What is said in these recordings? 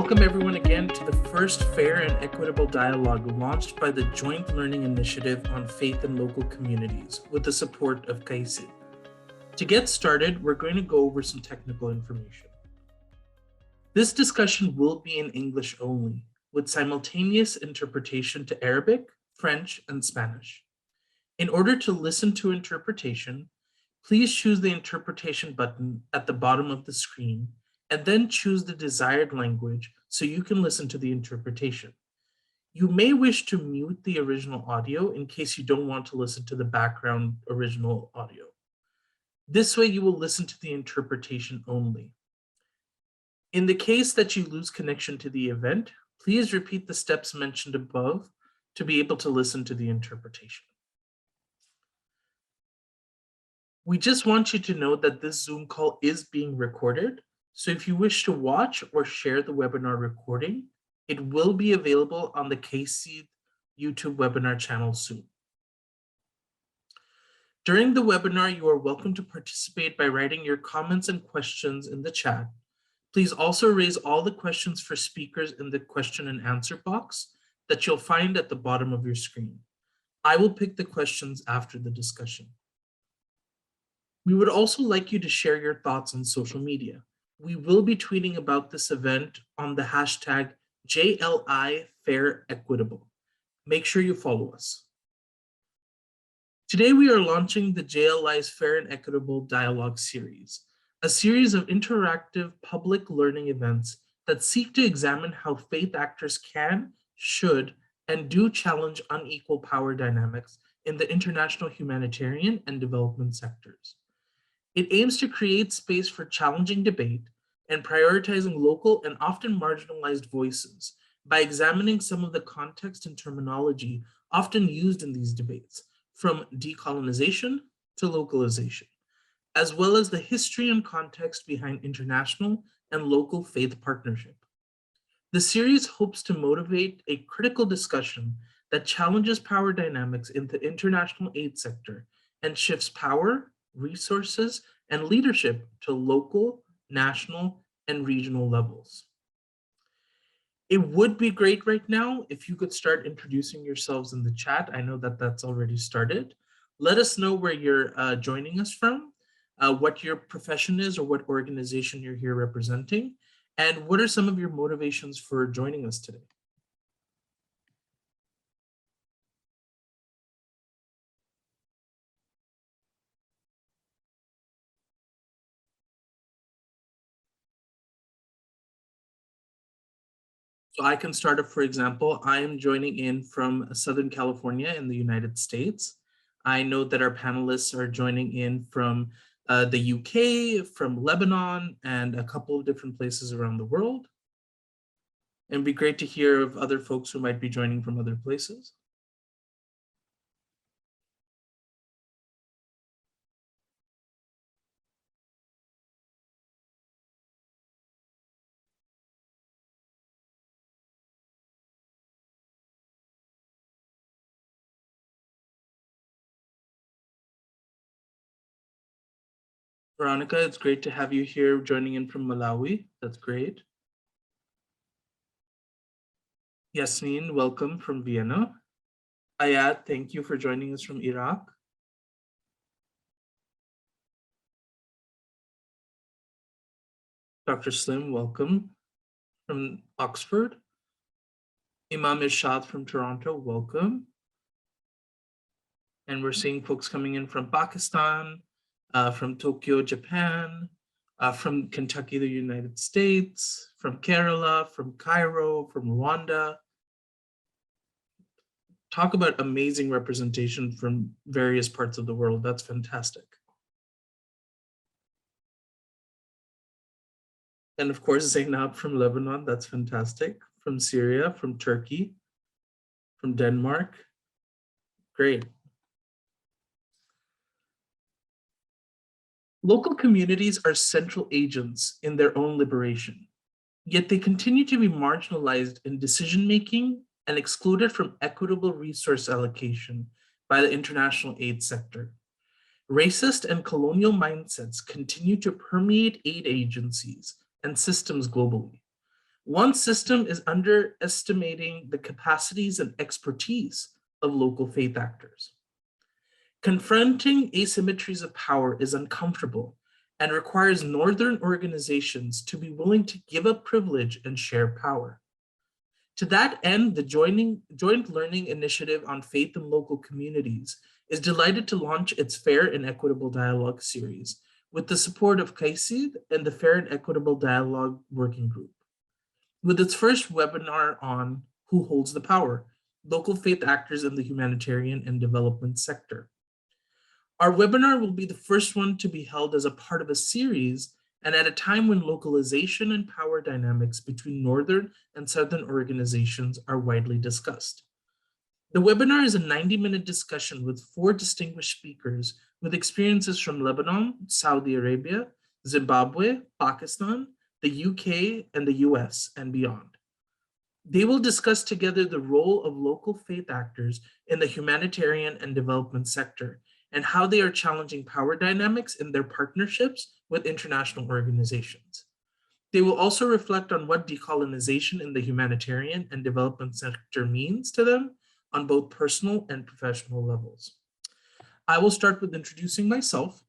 Welcome everyone again to the first Fair and Equitable Dialogue launched by the Joint Learning Initiative on Faith and Local Communities with the support of KAICIID. To get started, we're going to go over some technical information. This discussion will be in English only, with simultaneous interpretation to Arabic, French, and Spanish. In order to listen to interpretation, please choose the interpretation button at the bottom of the screen and then choose the desired language so you can listen to the interpretation. You may wish to mute the original audio in case you don't want to listen to the background original audio. This way you will listen to the interpretation only. In the case that you lose connection to the event, please repeat the steps mentioned above to be able to listen to the interpretation. We just want you to know that this Zoom call is being recorded. So if you wish to watch or share the webinar recording, it will be available on the KAICIID YouTube webinar channel soon. During the webinar, you are welcome to participate by writing your comments and questions in the chat. Please also raise all the questions for speakers in the question and answer box that you'll find at the bottom of your screen. I will pick the questions after the discussion. We would also like you to share your thoughts on social media. We will be tweeting about this event on the hashtag JLI Fair Equitable. Make sure you follow us. Today we are launching the JLI's Fair and Equitable Dialogue series, a series of interactive public learning events that seek to examine how faith actors can, should, and do challenge unequal power dynamics in the international humanitarian and development sectors. It aims to create space for challenging debate and prioritizing local and often marginalized voices by examining some of the context and terminology often used in these debates, from decolonization to localization, as well as the history and context behind international and local faith partnership. The series hopes to motivate a critical discussion that challenges power dynamics in the international aid sector and shifts power, resources, and leadership to local, national, and regional levels. It would be great right now if you could start introducing yourselves in the chat. I know that that's already started. Let us know where you're joining us from, what your profession is or what organization you're here representing, and what are some of your motivations for joining us today. So I can start off, for example, I am joining in from Southern California in the United States. I know that our panelists are joining in from the UK, from Lebanon, and a couple of different places around the world. And it'd be great to hear of other folks who might be joining from other places. Veronica, it's great to have you here joining in from Malawi. That's great. Yasmin, welcome from Vienna. Ayat, thank you for joining us from Iraq. Dr. Slim, welcome from Oxford. Imam Irshad from Toronto, welcome. And we're seeing folks coming in from Pakistan, from Tokyo, Japan, from Kentucky, the United States, from Kerala, from Cairo, from Rwanda. Talk about amazing representation from various parts of the world. That's fantastic. And of course, Zainab from Lebanon, that's fantastic. From Syria, from Turkey, from Denmark. Great. Local communities are central agents in their own liberation, yet they continue to be marginalized in decision-making and excluded from equitable resource allocation by the international aid sector. Racist and colonial mindsets continue to permeate aid agencies and systems globally. One system is underestimating the capacities and expertise of local faith actors. Confronting asymmetries of power is uncomfortable and requires Northern organizations to be willing to give up privilege and share power. To that end, the Joint Learning Initiative on Faith in Local Communities is delighted to launch its Fair and Equitable Dialogue series with the support of KAICIID and the Fair and Equitable Dialogue Working Group. With its first webinar on Who Holds the Power? Local faith actors in the humanitarian and development sector. Our webinar will be the first one to be held as a part of a series and at a time when localization and power dynamics between Northern and Southern organizations are widely discussed. The webinar is a 90-minute discussion with 4 distinguished speakers with experiences from Lebanon, Saudi Arabia, Zimbabwe, Pakistan, the UK, and the US, and beyond. They will discuss together the role of local faith actors in the humanitarian and development sector and how they are challenging power dynamics in their partnerships with international organizations. They will also reflect on what decolonization in the humanitarian and development sector means to them on both personal and professional levels. I will start with introducing myself.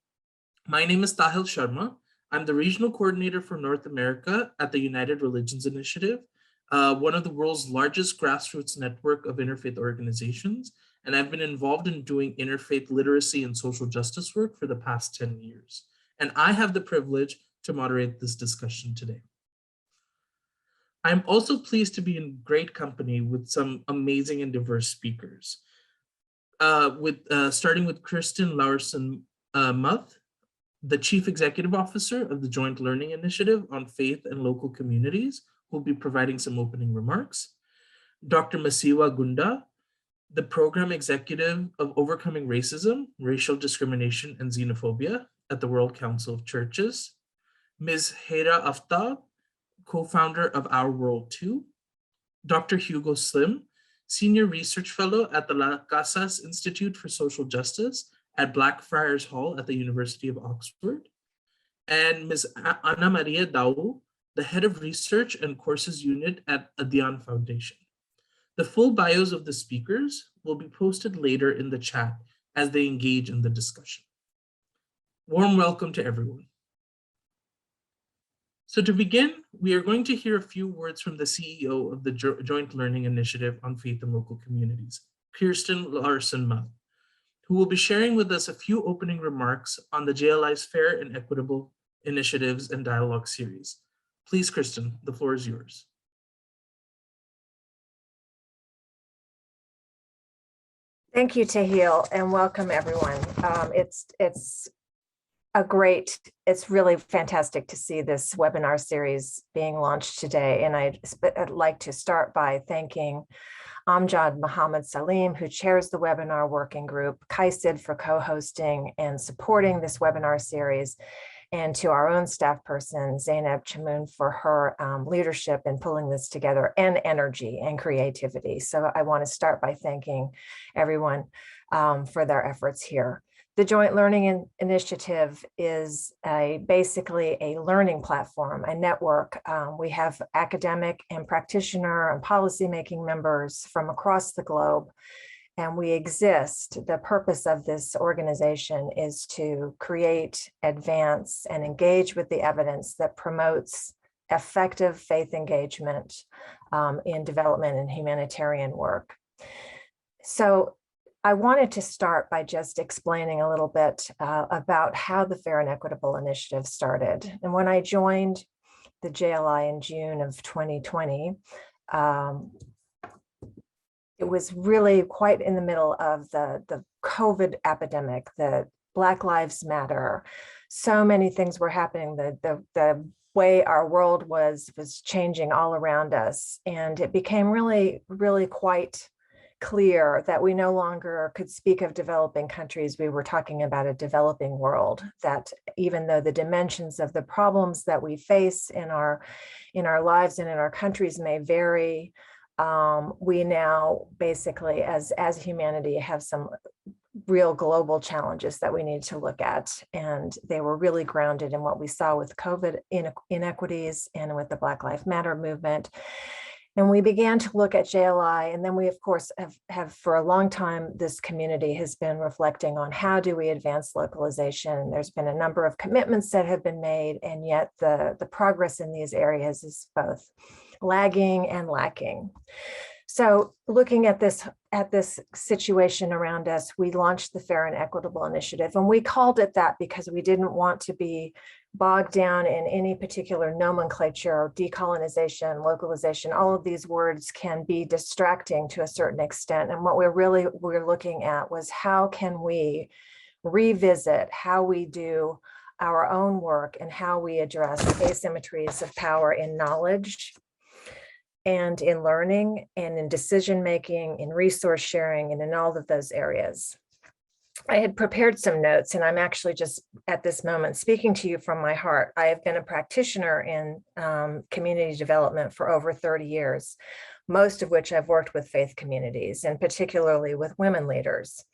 My name is Tahil Sharma. I'm the regional coordinator for North America at the United Religions Initiative, one of the world's largest grassroots network of interfaith organizations, and I've been involved in doing interfaith literacy and social justice work for the past 10 years. And I have the privilege to moderate this discussion today. I'm also pleased to be in great company with some amazing and diverse speakers, starting with Kirsten Larsen, the Chief Executive Officer of the Joint Learning Initiative on Faith and Local Communities, who will be providing some opening remarks. Dr. Masiwa Gunda, the Program Executive of Overcoming Racism, Racial Discrimination, and Xenophobia at the World Council of Churches. Ms. Hera Aftab, co-founder of Our World 2. Dr. Hugo Slim, Senior Research Fellow at the La Casas Institute for Social Justice at Blackfriars Hall at the University of Oxford. And Ms. Ana Maria Dau, the Head of Research and Courses Unit at Adian Foundation. The full bios of the speakers will be posted later in the chat as they engage in the discussion. Warm welcome to everyone. So to begin, we are going to hear a few words from the CEO of the Joint Learning Initiative on Faith and Local Communities, Kirsten Larsen, who will be sharing with us a few opening remarks on the JLI's Fair and Equitable Initiatives and Dialogue series. Please, Kirsten, the floor is yours. Thank you, Tahil, and welcome everyone. It's really fantastic to see this webinar series being launched today. And I'd like to start by thanking Amjad Mohammed Salim, who chairs the webinar working group, KAICIID for co-hosting and supporting this webinar series, and to our own staff person, Zainab Chamoun, for her leadership in pulling this together, and energy and creativity. So I want to start by thanking everyone for their efforts here. The Joint Learning Initiative is basically a learning platform, a network. We have academic and practitioner and policymaking members from across the globe, and we exist. The purpose of this organization is to create, advance, and engage with the evidence that promotes effective faith engagement in development and humanitarian work. So I wanted to start by just explaining a little bit about how the Fair and Equitable Initiative started. And when I joined the JLI in June of 2020, it was really quite in the middle of the COVID epidemic, the Black Lives Matter. So many things were happening. The way our world was changing all around us. And it became really, really quite clear that we no longer could speak of developing countries. We were talking about a developing world, that even though the dimensions of the problems that we face in our lives and in our countries may vary, we now basically as humanity have some real global challenges that we need to look at. And they were really grounded in what we saw with COVID inequities and with the Black Lives Matter movement. And we began to look at JLI, and then we, of course, have for a long time, this community has been reflecting on how do we advance localization. There's been a number of commitments that have been made, and yet the progress in these areas is both lagging and lacking. So looking at this situation around us, we launched the Fair and Equitable Initiative, and we called it that because we didn't want to be bogged down in any particular nomenclature, decolonization, localization. All of these words can be distracting to a certain extent. And what we're looking at was how can we revisit how we do our own work and how we address asymmetries of power in knowledge and in learning and in decision making, in resource sharing, and in all of those areas. I had prepared some notes, and I'm actually just at this moment speaking to you from my heart. I have been a practitioner in community development for over 30 years, most of which I've worked with faith communities, and particularly with women leaders.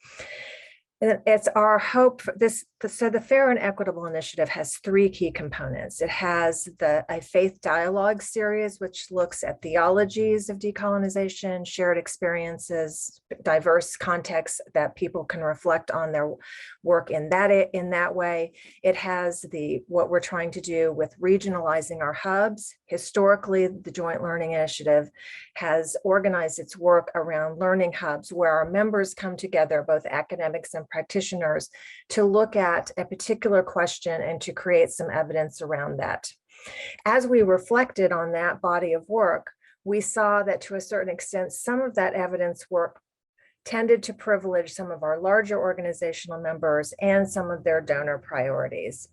And it's our hope for this. So the Fair and Equitable Initiative has three key components. It has a faith dialogue series, which looks at theologies of decolonization, shared experiences, diverse contexts that people can reflect on their work in that way. It has what we're trying to do with regionalizing our hubs. Historically, the Joint Learning Initiative has organized its work around learning hubs where our members come together, both academics and practitioners, to look at a particular question and to create some evidence around that. As we reflected on that body of work, we saw that to a certain extent, some of that evidence work tended to privilege some of our larger organizational members and some of their donor priorities.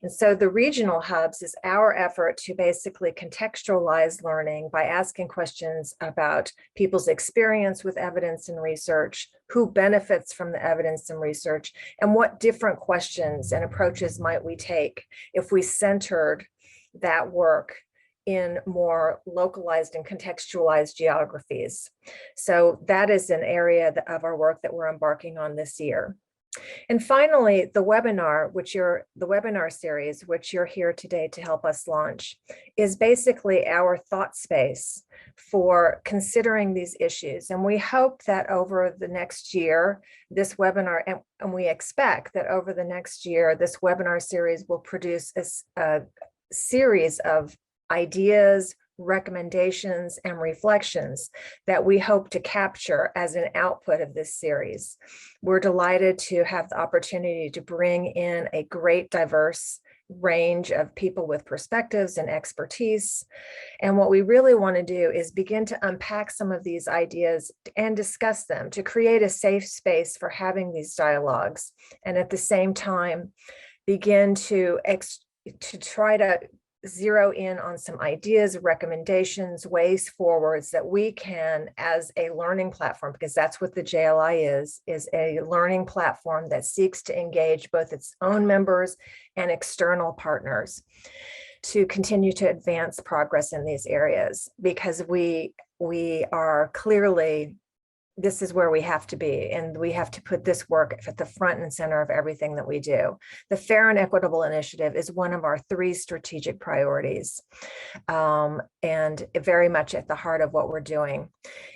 And so the regional hubs is our effort to basically contextualize learning by asking questions about people's experience with evidence and research, who benefits from the evidence and research, and what different questions and approaches might we take if we centered that work in more localized and contextualized geographies. So that is an area of our work that we're embarking on this year. And finally, the webinar series, which you're here today to help us launch, is basically our thought space for considering these issues. And we hope that over the next year, this webinar, and we expect that over the next year, this webinar series will produce a series of ideas, recommendations, and reflections that we hope to capture as an output of this series. We're delighted to have the opportunity to bring in a great diverse range of people with perspectives and expertise. And what we really want to do is begin to unpack some of these ideas and discuss them to create a safe space for having these dialogues. And at the same time, begin to try to zero in on some ideas, recommendations, ways forwards that we can, as a learning platform, because that's what the JLI is a learning platform that seeks to engage both its own members and external partners to continue to advance progress in these areas, because we are clearly, this is where we have to be, and we have to put this work at the front and center of everything that we do. The Fair and Equitable Initiative is one of our 3 strategic priorities, and very much at the heart of what we're doing.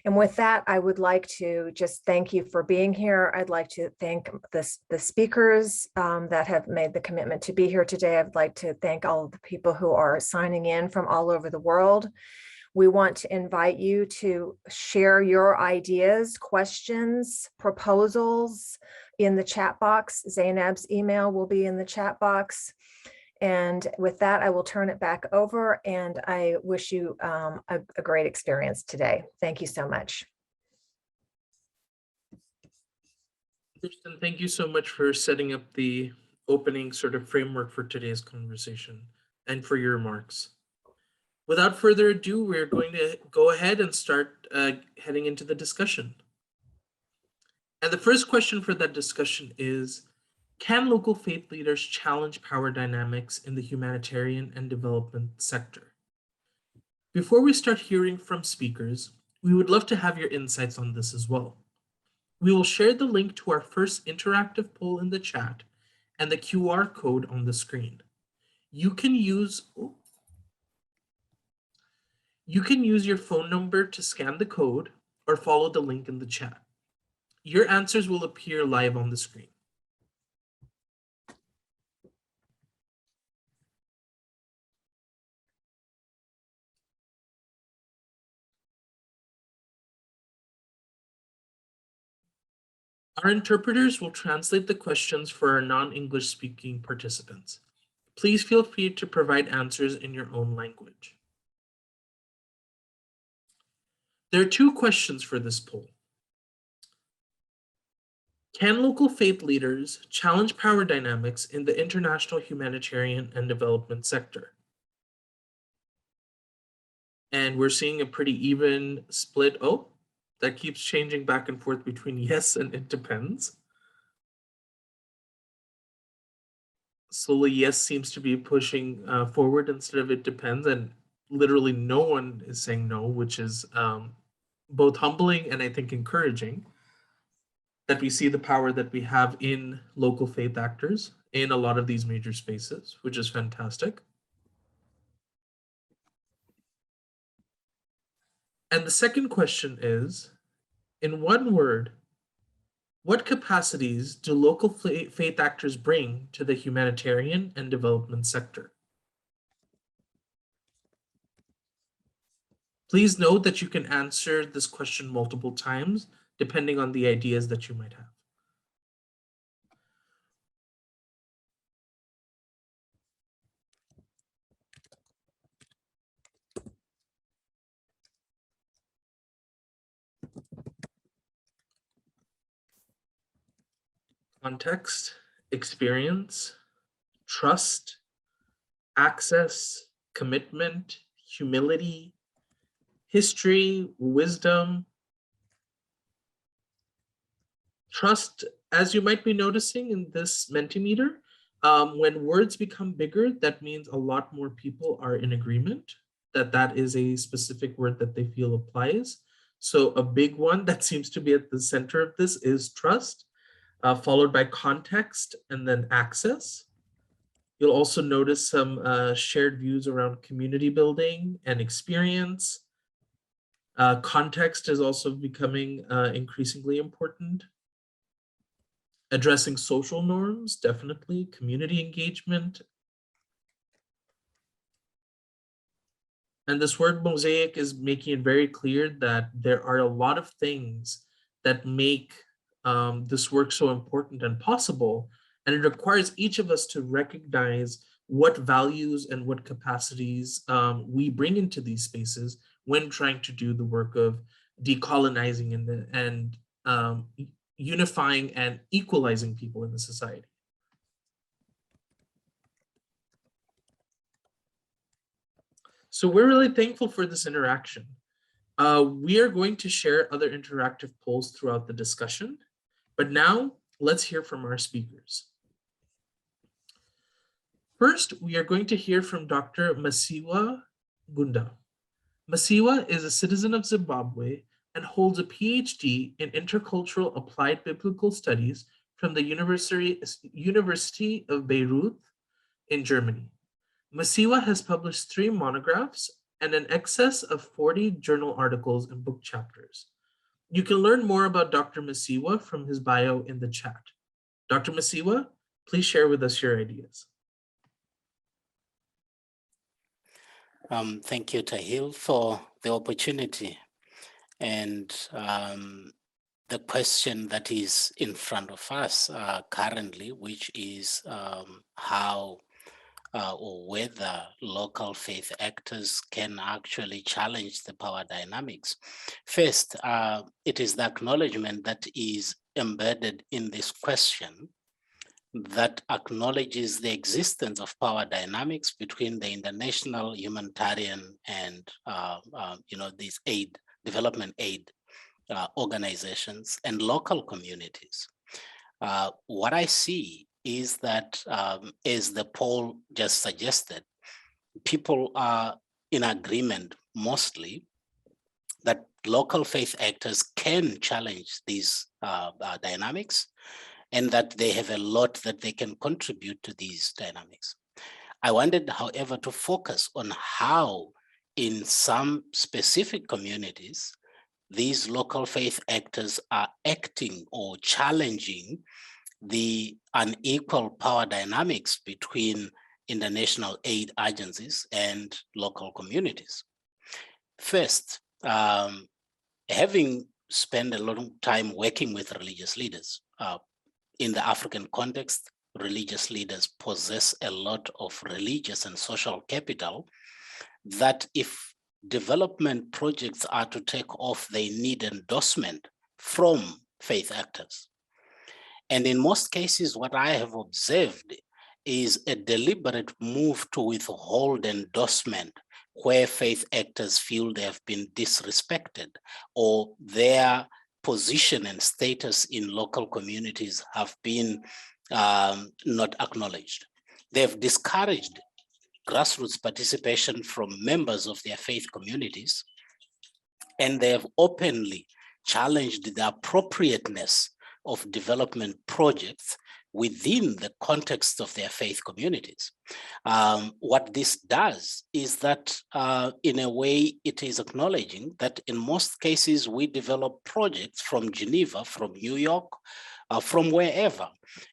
And with that, I would like to just thank you for being here. I'd like to thank the speakers that have made the commitment to be here today. I'd like to thank all of the people who are signing in from all over the world. We want to invite you to share your ideas, questions, proposals in the chat box. Zainab's email will be in the chat box. And with that, I will turn it back over, and I wish you a great experience today. Thank you so much. Kirsten, thank you so much for setting up the opening sort of framework for today's conversation and for your remarks. Without further ado, we're going to go ahead and start heading into the discussion. And the first question for that discussion is, can local faith leaders challenge power dynamics in the humanitarian and development sector? Before we start hearing from speakers, we would love to have your insights on this as well. We will share the link to our first interactive poll in the chat and the QR code on the screen. You can use your phone number to scan the code or follow the link in the chat. Your answers will appear live on the screen. Our interpreters will translate the questions for our non-English speaking participants. Please feel free to provide answers in your own language. There are two questions for this poll. Can local faith leaders challenge power dynamics in the international humanitarian and development sector? And we're seeing a pretty even split. Oh, that keeps changing back and forth between yes and it depends. Slowly, yes seems to be pushing forward instead of it depends, and literally no one is saying no, which is both humbling and I think encouraging that we see the power that we have in local faith actors in a lot of these major spaces, which is fantastic. And the second question is, in one word, what capacities do local faith actors bring to the humanitarian and development sector? Please note that you can answer this question multiple times, depending on the ideas that you might have. Context, experience, trust, access, commitment, humility, history, wisdom. Trust, as you might be noticing in this Mentimeter, when words become bigger, that means a lot more people are in agreement that that is a specific word that they feel applies. So a big one that seems to be at the center of this is trust, followed by context and then access. You'll also notice some shared views around community building and experience. Context is also becoming increasingly important. Addressing social norms, definitely. Community engagement. And this word mosaic is making it very clear that there are a lot of things that make this work so important and possible. And it requires each of us to recognize what values and what capacities we bring into these spaces when trying to do the work of decolonizing and unifying and equalizing people in the society. So we're really thankful for this interaction. We are going to share other interactive polls throughout the discussion, but now let's hear from our speakers. First, we are going to hear from Dr. Masiwa Gunda. Masiwa is a citizen of Zimbabwe and holds a PhD in intercultural applied biblical studies from the University of Beirut in Germany. Masiwa has published 3 monographs and an excess of 40 journal articles and book chapters. You can learn more about Dr. Masiwa from his bio in the chat. Dr. Masiwa, please share with us your ideas. Thank you, Tahil, for the opportunity and the question that is in front of us currently, which is how or whether local faith actors can actually challenge the power dynamics. First, it is the acknowledgement that is embedded in this question that acknowledges the existence of power dynamics between the international humanitarian and these development aid organizations and local communities. What I see is that, as the poll just suggested, people are in agreement mostly that local faith actors can challenge these dynamics, and that they have a lot that they can contribute to these dynamics. I wanted, however, to focus on how in some specific communities, these local faith actors are acting or challenging the unequal power dynamics between international aid agencies and local communities. First, having spent a lot of time working with religious leaders, in the African context, religious leaders possess a lot of religious and social capital that if development projects are to take off, they need endorsement from faith actors. And in most cases, what I have observed is a deliberate move to withhold endorsement where faith actors feel they have been disrespected or their position and status in local communities have been not acknowledged. They've discouraged grassroots participation from members of their faith communities, and they have openly challenged the appropriateness of development projects within the context of their faith communities. What this does is that in a way, it is acknowledging that in most cases, we develop projects from Geneva, from New York, from wherever,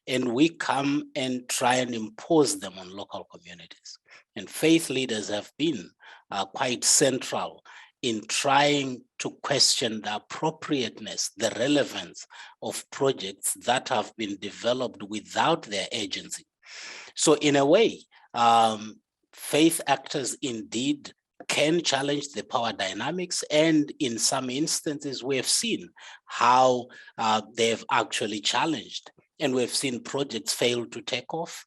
and we come and try and impose them on local communities. And faith leaders have been quite central in trying to question the appropriateness, the relevance of projects that have been developed without their agency. So in a way, faith actors indeed can challenge the power dynamics, and in some instances, we have seen how they've actually challenged, and we've seen projects fail to take off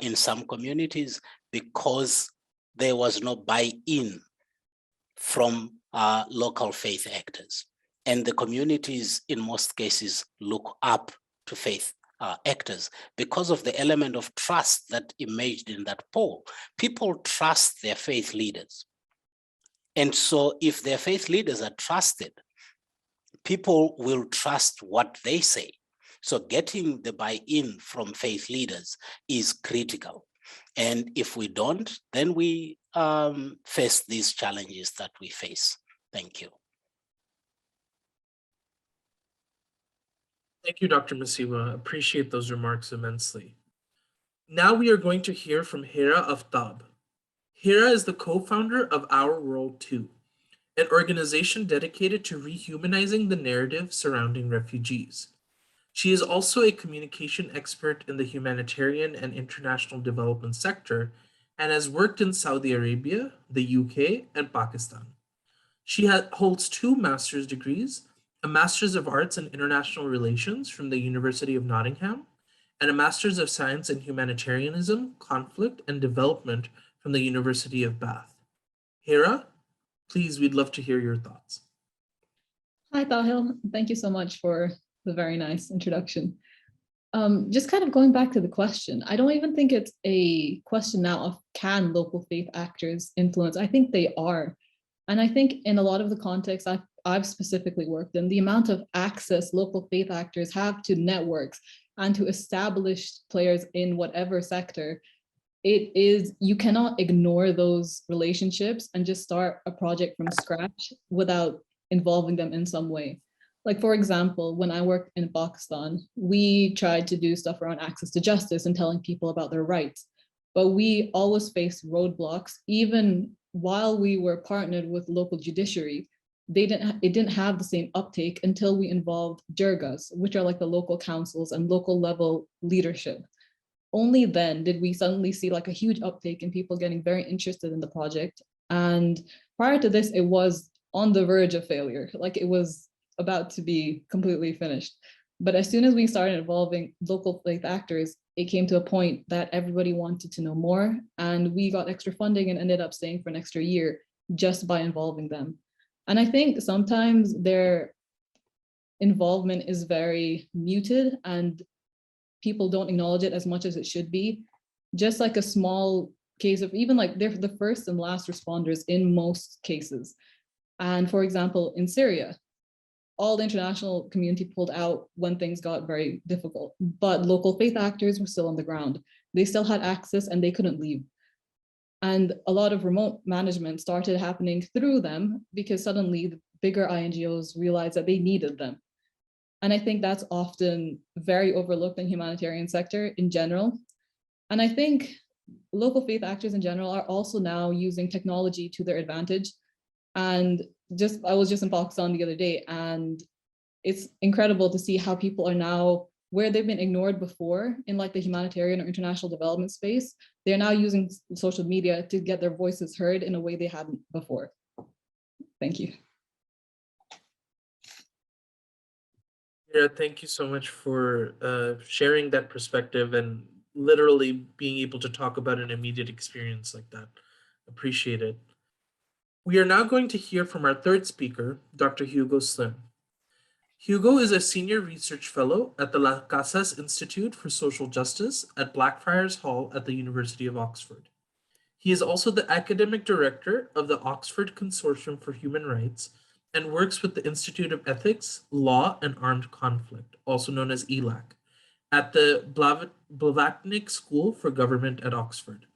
in some communities because there was no buy-in from local faith actors. And the communities in most cases look up to faith actors because of the element of trust that emerged in that poll. People trust their faith leaders. And so if their faith leaders are trusted, people will trust what they say. So getting the buy-in from faith leaders is critical. And if we don't, then we face these challenges that we face. Thank you. Thank you, Dr. Masiwa. Appreciate those remarks immensely. Now we are going to hear from Hira Aftab. Hira is the co-founder of Our World 2, an organization dedicated to rehumanizing the narrative surrounding refugees. She is also a communication expert in the humanitarian and international development sector and has worked in Saudi Arabia, the UK, and Pakistan. She holds 2 master's degrees, a Master's of Arts in International Relations from the University of Nottingham, and a Master's of Science in Humanitarianism, Conflict, and Development from the University of Bath. Hira, please, we'd love to hear your thoughts. Hi, Tahil. Thank you so much for the very nice introduction. Just kind of going back to the question, I don't even think it's a question now of can local faith actors influence? I think they are. And I think in a lot of the contexts I've specifically worked in, the amount of access local faith actors have to networks and to established players in whatever sector, you cannot ignore those relationships and just start a project from scratch without involving them in some way. Like, for example, when I worked in Pakistan, we tried to do stuff around access to justice and telling people about their rights, but we always faced roadblocks. Even while we were partnered with local judiciary, it didn't have the same uptake until we involved jirgas, which are like the local councils and local level leadership. Only then did we suddenly see like a huge uptake in people getting very interested in the project. And prior to this, it was on the verge of failure. Like, it was about to be completely finished. But as soon as we started involving local faith actors, it came to a point that everybody wanted to know more, and we got extra funding and ended up staying for an extra year just by involving them. And I think sometimes their involvement is very muted and people don't acknowledge it as much as it should be. Just like a small case of even like they're the first and last responders in most cases. And for example, in Syria, all the international community pulled out when things got very difficult, but local faith actors were still on the ground. They still had access and they couldn't leave. And a lot of remote management started happening through them because suddenly the bigger INGOs realized that they needed them. And I think that's often very overlooked in the humanitarian sector in general. And I think local faith actors in general are also now using technology to their advantage. And I was just in Pakistan the other day, and it's incredible to see how people are now, where they've been ignored before in like the humanitarian or international development space, they're now using social media to get their voices heard in a way they hadn't before. Thank you. Yeah, thank you so much for sharing that perspective and literally being able to talk about an immediate experience like that. Appreciate it. We are now going to hear from our third speaker, Dr. Hugo Slim. Hugo is a senior research fellow at the La Casas Institute for Social Justice at Blackfriars Hall at the University of Oxford. He is also the academic director of the Oxford Consortium for Human Rights and works with the Institute of Ethics, Law, and Armed Conflict, also known as ELAC, at the Blavatnik School for Government at Oxford.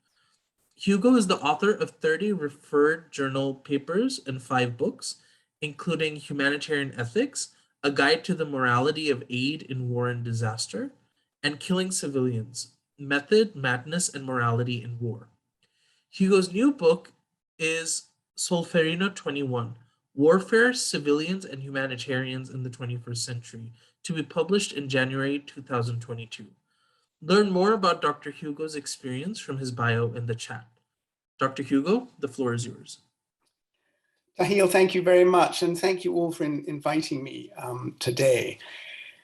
Hugo is the author of 30 referred journal papers and 5 books, including Humanitarian Ethics, A Guide to the Morality of Aid in War and Disaster, and Killing Civilians, Method, Madness, and Morality in War. Hugo's new book is Solferino 21, Warfare, Civilians, and Humanitarians in the 21st Century, to be published in January 2022. Learn more about Dr. Hugo's experience from his bio in the chat. Dr. Hugo, the floor is yours. Tahil, thank you very much, and thank you all for inviting me today.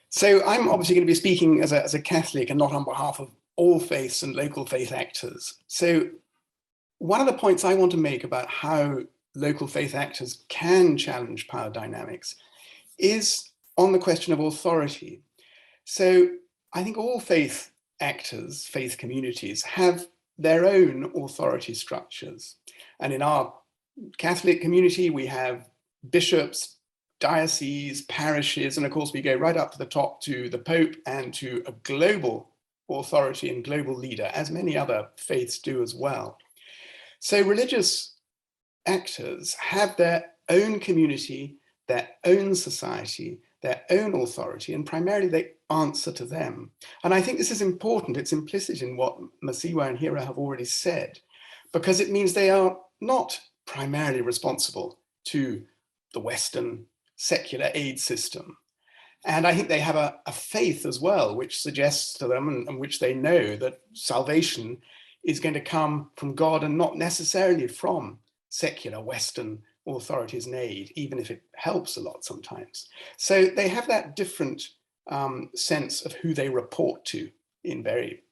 So I'm obviously going to be speaking as a Catholic and not on behalf of all faiths and local faith actors. So one of the points I want to make about how local faith actors can challenge power dynamics is on the question of authority. So I think all faith actors, faith communities, have their own authority structures. And in our Catholic community, we have bishops, dioceses, parishes, and of course we go right up to the top to the Pope and to a global authority and global leader, as many other faiths do as well. So religious actors have their own community, their own society, their own authority, and primarily they answer to them. And I think this is important. It's implicit in what Masiwa and Hira have already said, because it means they are not primarily responsible to the Western secular aid system. And I think they have a faith as well, which suggests to them and which they know that salvation is going to come from God and not necessarily from secular Western authorities and aid, even if it helps a lot sometimes. So they have that different sense of who they report to in very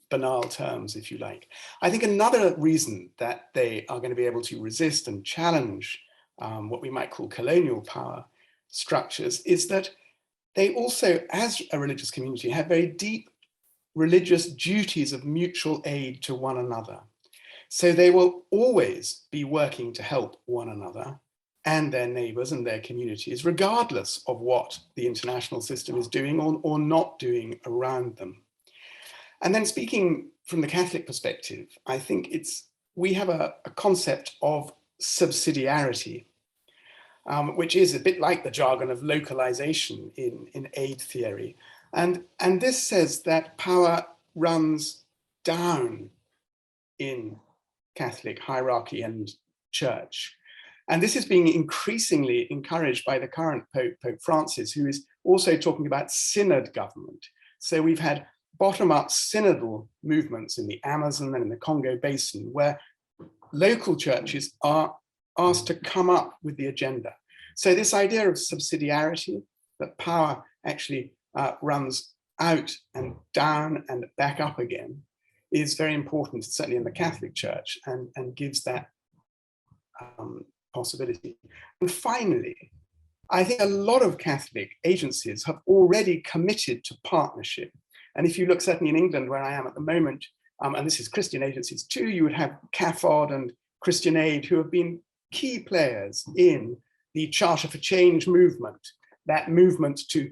banal terms, if you like. I think another reason that they are going to be able to resist and challenge what we might call colonial power structures is that they also, as a religious community, have very deep religious duties of mutual aid to one another. So they will always be working to help one another and their neighbors and their communities, regardless of what the international system is doing or not doing around them. And then speaking from the Catholic perspective, I think we have a concept of subsidiarity, which is a bit like the jargon of localization in aid theory. And this says that power runs down in Catholic hierarchy and church. And this is being increasingly encouraged by the current Pope, Pope Francis, who is also talking about synod government. So we've had bottom-up synodal movements in the Amazon and in the Congo Basin, where local churches are asked to come up with the agenda. So this idea of subsidiarity, that power actually runs out and down and back up again, is very important, certainly in the Catholic Church, and gives that possibility. And finally, I think a lot of Catholic agencies have already committed to partnership. And if you look certainly in England, where I am at the moment, and this is Christian agencies too, you would have CAFOD and Christian Aid, who have been key players in the Charter for Change movement, that movement to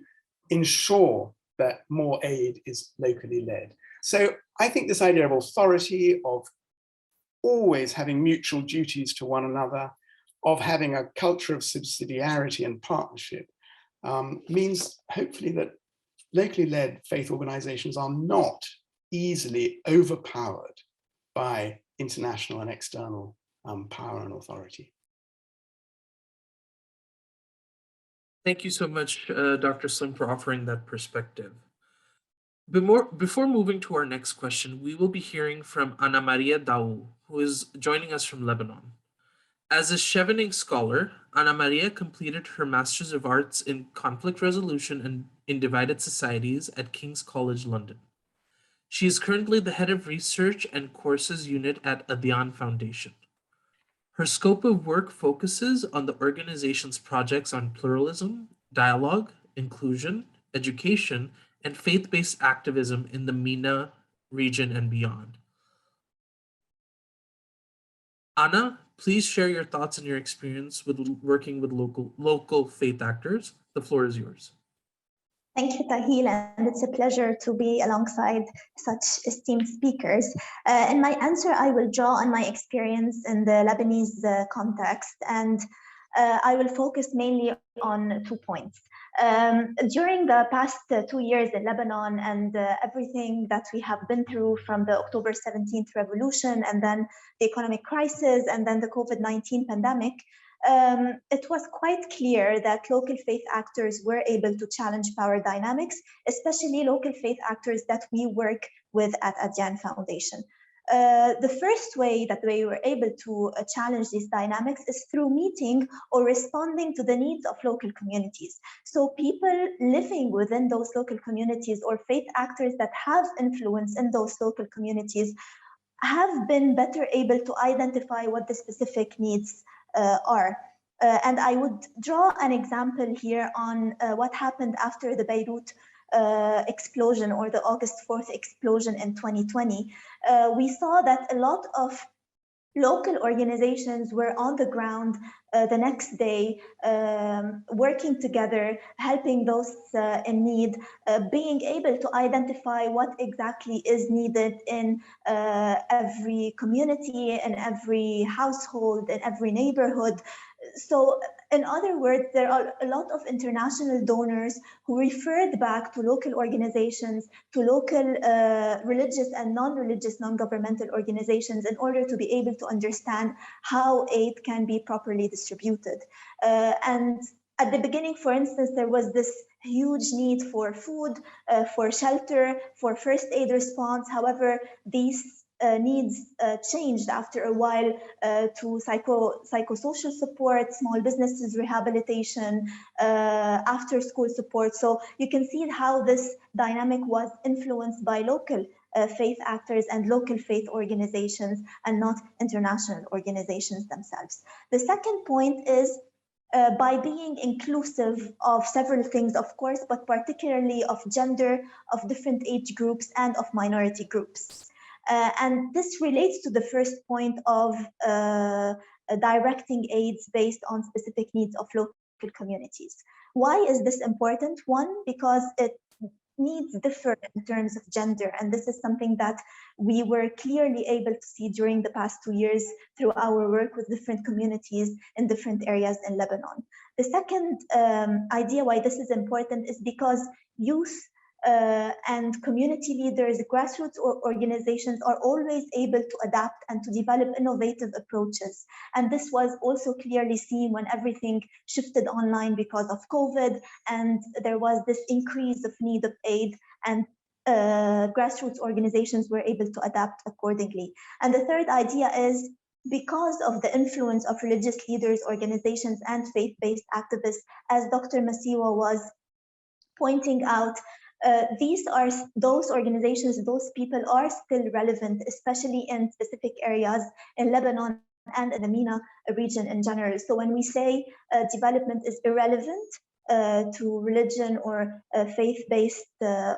ensure that more aid is locally led. So I think this idea of authority, of always having mutual duties to one another, of having a culture of subsidiarity and partnership means hopefully that locally led faith organizations are not easily overpowered by international and external power and authority. Thank you so much, Dr. Slim, for offering that perspective. Before moving to our next question, we will be hearing from Ana Maria Daou, who is joining us from Lebanon. As a Chevening scholar, Ana Maria completed her Masters of Arts in Conflict Resolution and in Divided Societies at King's College London. She is currently the head of research and courses unit at Adyan Foundation. Her scope of work focuses on the organization's projects on pluralism, dialogue, inclusion, education, and faith-based activism in the MENA region and beyond. Ana, please share your thoughts and your experience with working with local faith actors. The floor is yours. Thank you, Tahil, and it's a pleasure to be alongside such esteemed speakers. In my answer, I will draw on my experience in the Lebanese context, and I will focus mainly on 2 points. During the past 2 years in Lebanon and everything that we have been through from the October 17th revolution and then the economic crisis and then the COVID-19 pandemic, it was quite clear that local faith actors were able to challenge power dynamics, especially local faith actors that we work with at Adyan Foundation. The first way that we were able to challenge these dynamics is through meeting or responding to the needs of local communities. So people living within those local communities or faith actors that have influence in those local communities have been better able to identify what the specific needs are. And I would draw an example here on what happened after the Beirut explosion or the August 4th explosion in 2020. We saw that a lot of local organizations were on the ground the next day, working together, helping those in need, being able to identify what exactly is needed in every community, in every household, in every neighborhood. So in other words, there are a lot of international donors who referred back to local organizations, to local religious and non-religious non-governmental organizations in order to be able to understand how aid can be properly distributed. And at the beginning, for instance, there was this huge need for food, for shelter, for first aid response. However, these needs changed after a while to psychosocial support, small businesses rehabilitation, after school support. So you can see how this dynamic was influenced by local faith actors and local faith organizations and not international organizations themselves. The second point is by being inclusive of several things, of course, but particularly of gender, of different age groups, and of minority groups. And this relates to the first point of directing aids based on specific needs of local communities. Why is this important? One, because it needs differ in terms of gender, and this is something that we were clearly able to see during the past 2 years through our work with different communities in different areas in Lebanon. The second idea why this is important is because youth and community leaders, grassroots organizations are always able to adapt and to develop innovative approaches. And this was also clearly seen when everything shifted online because of COVID, and there was this increase of need of aid, and grassroots organizations were able to adapt accordingly. And the third idea is because of the influence of religious leaders, organizations, and faith-based activists, as Dr. Masiwa was pointing out, these are those organizations, those people are still relevant, especially in specific areas in Lebanon and in the MENA region in general. So when we say development is irrelevant to religion or faith-based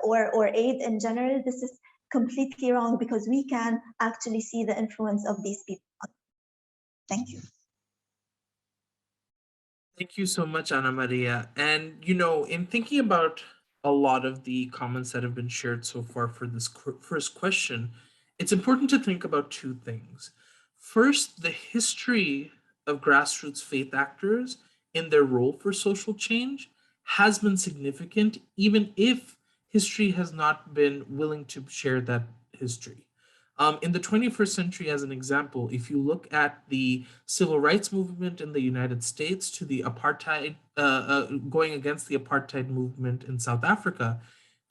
or aid in general, this is completely wrong, because we can actually see the influence of these people. Thank you. Thank you so much, Ana Maria. And, in thinking about a lot of the comments that have been shared so far for this first question, it's important to think about two things. First, the history of grassroots faith actors in their role for social change has been significant, even if history has not been willing to share that history. In the 21st century, as an example, if you look at the civil rights movement in the United States to the apartheid, going against the apartheid movement in South Africa,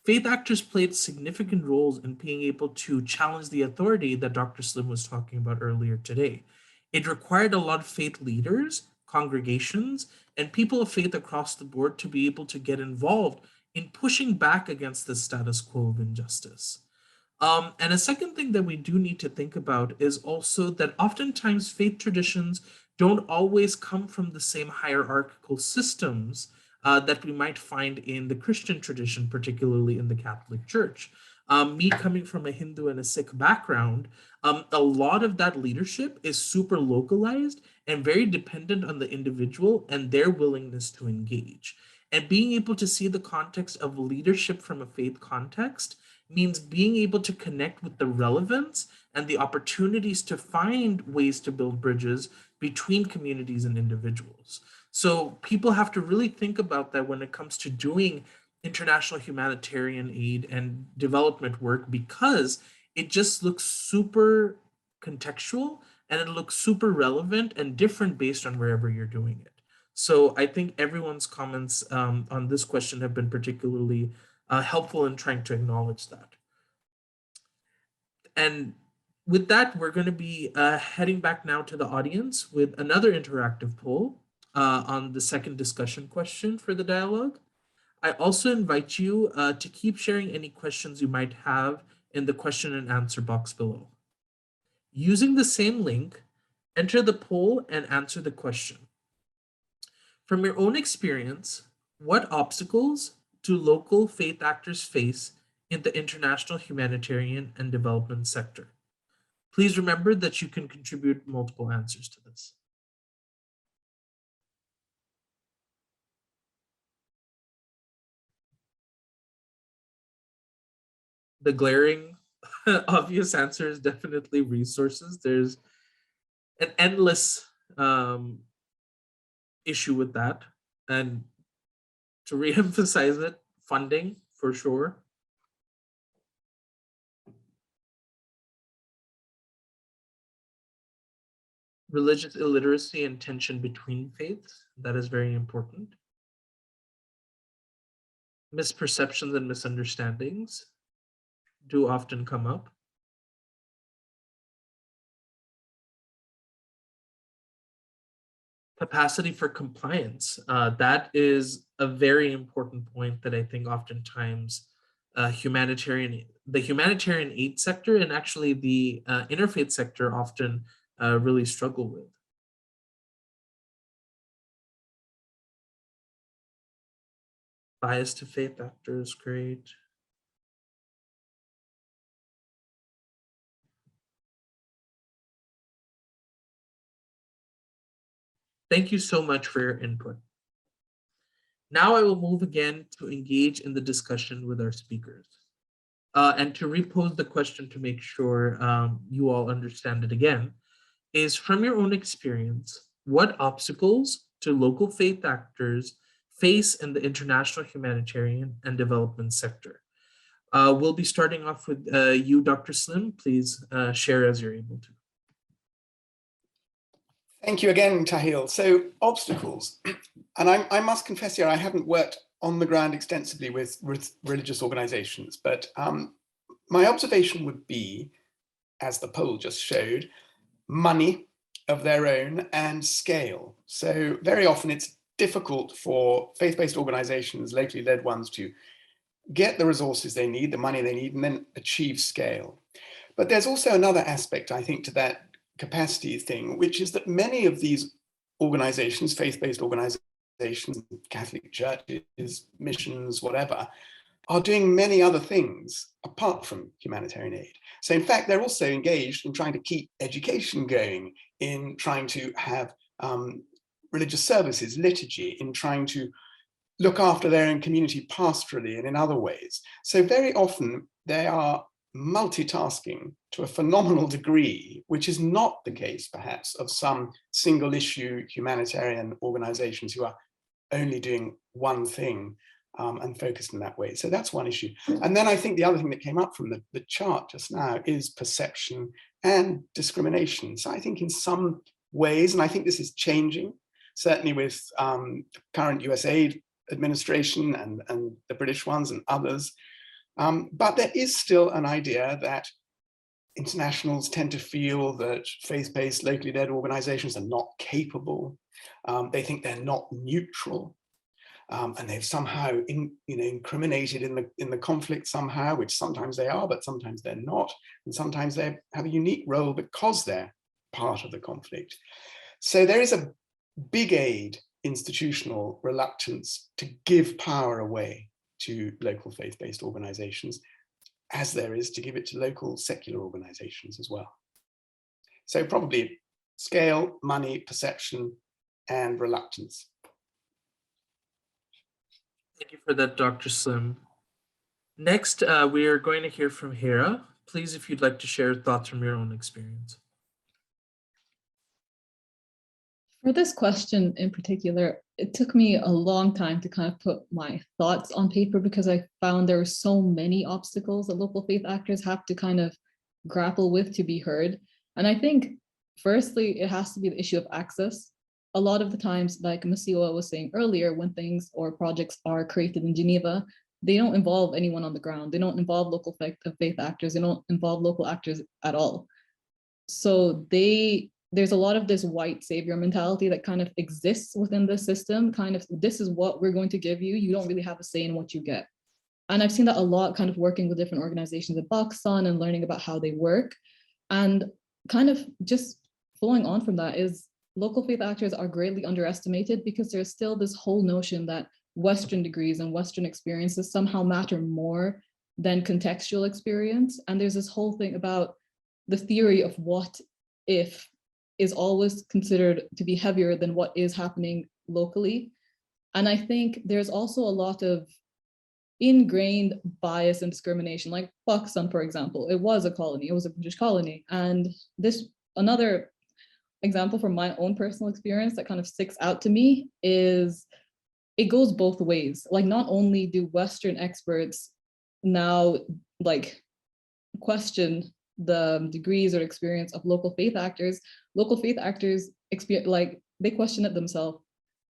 faith actors played significant roles in being able to challenge the authority that Dr. Slim was talking about earlier today. It required a lot of faith leaders, congregations, and people of faith across the board to be able to get involved in pushing back against the status quo of injustice. And a second thing that we do need to think about is also that oftentimes faith traditions don't always come from the same hierarchical systems that we might find in the Christian tradition, particularly in the Catholic Church. Me coming from a Hindu and a Sikh background, a lot of that leadership is super localized and very dependent on the individual and their willingness to engage. And being able to see the context of leadership from a faith context means being able to connect with the relevance and the opportunities to find ways to build bridges between communities and individuals. So people have to really think about that when it comes to doing international humanitarian aid and development work, because it just looks super contextual and it looks super relevant and different based on wherever you're doing it. So I think everyone's comments on this question have been particularly helpful in trying to acknowledge that. And with that, we're going to be heading back now to the audience with another interactive poll on the second discussion question for the dialogue. I also invite you to keep sharing any questions you might have in the question and answer box below. Using the same link, enter the poll and answer the question. From your own experience, what obstacles do local faith actors face in the international humanitarian and development sector? Please remember that you can contribute multiple answers to this. The glaring obvious answer is definitely resources. There's an endless issue with that. And to reemphasize it, funding for sure. Religious illiteracy and tension between faiths, that is very important. Misperceptions and misunderstandings do often come up. Capacity for compliance, that is a very important point that I think oftentimes the humanitarian aid sector and actually the interfaith sector often really struggle with. Bias to faith actors, great. Thank you so much for your input. Now I will move again to engage in the discussion with our speakers and to repose the question to make sure you all understand it again, is from your own experience, what obstacles do local faith actors face in the international humanitarian and development sector? We'll be starting off with you, Dr. Slim. Please share as you're able to. Thank you again, Tahil. So obstacles, and I must confess here, I haven't worked on the ground extensively with religious organizations, but my observation would be, as the poll just showed, money of their own and scale. So very often it's difficult for faith-based organizations, locally led ones, to get the resources they need, the money they need, and then achieve scale. But there's also another aspect, I think, to that capacity thing, which is that many of these organizations, faith-based organizations, Catholic churches, missions, whatever, are doing many other things apart from humanitarian aid. So in fact, they're also engaged in trying to keep education going, in trying to have religious services, liturgy, in trying to look after their own community pastorally and in other ways. So very often they are multitasking to a phenomenal degree, which is not the case perhaps of some single issue humanitarian organizations who are only doing one thing and focused in that way. So that's one issue. And then I think the other thing that came up from the chart just now is perception and discrimination. So I think in some ways, and I think this is changing, certainly with the current USAID administration and the British ones and others, but there is still an idea that internationals tend to feel that faith-based, locally led organizations are not capable. They think they're not neutral, and they've somehow incriminated in the conflict somehow, which sometimes they are, but sometimes they're not, and sometimes they have a unique role because they're part of the conflict. So there is a big aid institutional reluctance to give power away to local faith-based organizations, as there is to give it to local secular organizations as well. So probably scale, money, perception, and reluctance. Thank you for that, Dr. Slim. Next, we are going to hear from Hera. Please, if you'd like to share thoughts from your own experience. For this question in particular, it took me a long time to kind of put my thoughts on paper because I found there were so many obstacles that local faith actors have to kind of grapple with to be heard. And I think, firstly, it has to be the issue of access. A lot of the times, like Masiwa was saying earlier, when things or projects are created in Geneva, they don't involve anyone on the ground. They don't involve local faith actors. They don't involve local actors at all. So there's a lot of this white savior mentality that kind of exists within the system, kind of, this is what we're going to give you. You don't really have a say in what you get. And I've seen that a lot kind of working with different organizations in Pakistan and learning about how they work. And kind of just flowing on from that is local faith actors are greatly underestimated because there's still this whole notion that Western degrees and Western experiences somehow matter more than contextual experience. And there's this whole thing about the theory of what if is always considered to be heavier than what is happening locally. And I think there's also a lot of ingrained bias and discrimination, like Pakistan, for example. It was a colony, it was a British colony. And this, another example from my own personal experience that kind of sticks out to me is it goes both ways. Like, not only do Western experts now like question the degrees or experience of local faith actors like they question it themselves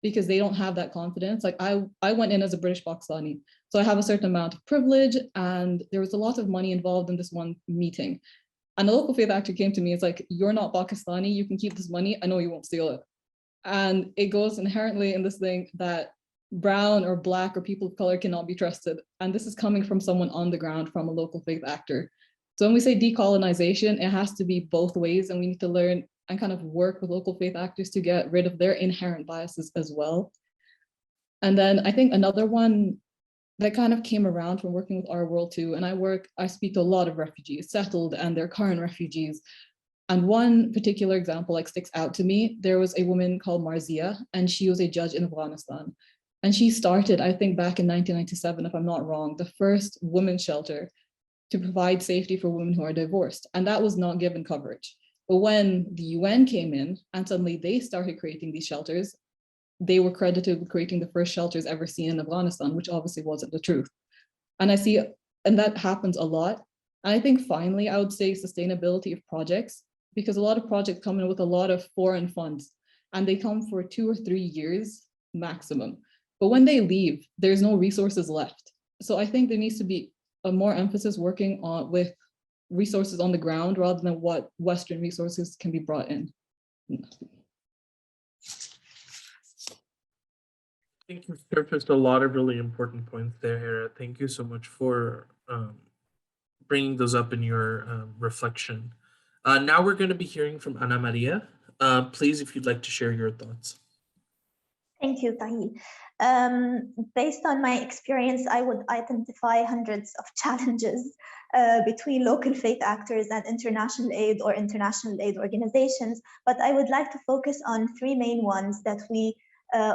because they don't have that confidence. Like I went in as a British Pakistani, so I have a certain amount of privilege, and there was a lot of money involved in this one meeting. And the local faith actor came to me, it's like, you're not Pakistani, you can keep this money, I know you won't steal it. And it goes inherently in this thing that brown or black or people of color cannot be trusted. And this is coming from someone on the ground, from a local faith actor. So when we say decolonization, it has to be both ways, and we need to learn and kind of work with local faith actors to get rid of their inherent biases as well. And then I think another one that kind of came around from working with Our World too, and I speak to a lot of refugees, settled and their current refugees. And one particular example like sticks out to me. There was a woman called Marzia, and she was a judge in Afghanistan. And she started, I think back in 1997, if I'm not wrong, the first women's shelter to provide safety for women who are divorced. And that was not given coverage. But when the UN came in and suddenly they started creating these shelters, they were credited with creating the first shelters ever seen in Afghanistan, which obviously wasn't the truth. And that happens a lot. And I think finally, I would say sustainability of projects, because a lot of projects come in with a lot of foreign funds, and they come for 2 or 3 years maximum. But when they leave, there's no resources left. So I think there needs to be a more emphasis working on with resources on the ground rather than what Western resources can be brought in. I think you've surfaced a lot of really important points there, Hera. Thank you so much for bringing those up in your reflection. Now we're going to be hearing from Ana Maria. Please, if you'd like to share your thoughts. Thank you, Tahil. Based on my experience, I would identify hundreds of challenges between local faith actors and international aid or international aid organizations, but I would like to focus on three main ones that we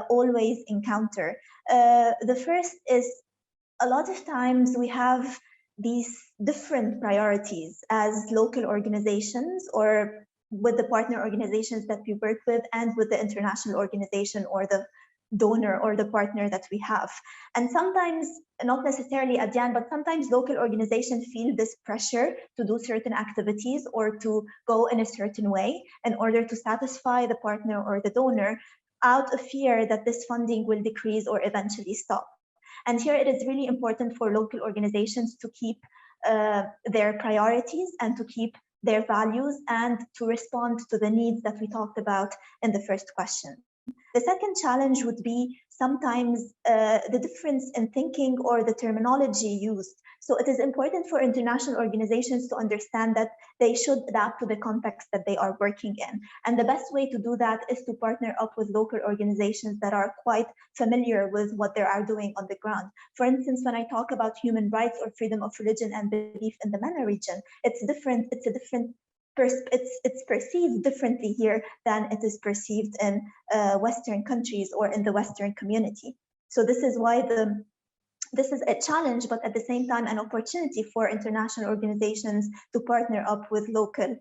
always encounter. The first is a lot of times we have these different priorities as local organizations or with the partner organizations that we work with and with the international organization or the donor or the partner that we have. And sometimes, not necessarily Adyan, but sometimes local organizations feel this pressure to do certain activities or to go in a certain way in order to satisfy the partner or the donor out of fear that this funding will decrease or eventually stop. And here it is really important for local organizations to keep their priorities and to keep their values and to respond to the needs that we talked about in the first question. The second challenge would be sometimes the difference in thinking or the terminology used. So it is important for international organizations to understand that they should adapt to the context that they are working in. And the best way to do that is to partner up with local organizations that are quite familiar with what they are doing on the ground. For instance, when I talk about human rights or freedom of religion and belief in the MENA region, it's different. It's perceived differently here than it is perceived in Western countries or in the Western community. So this is why this is a challenge, but at the same time, an opportunity for international organizations to partner up with local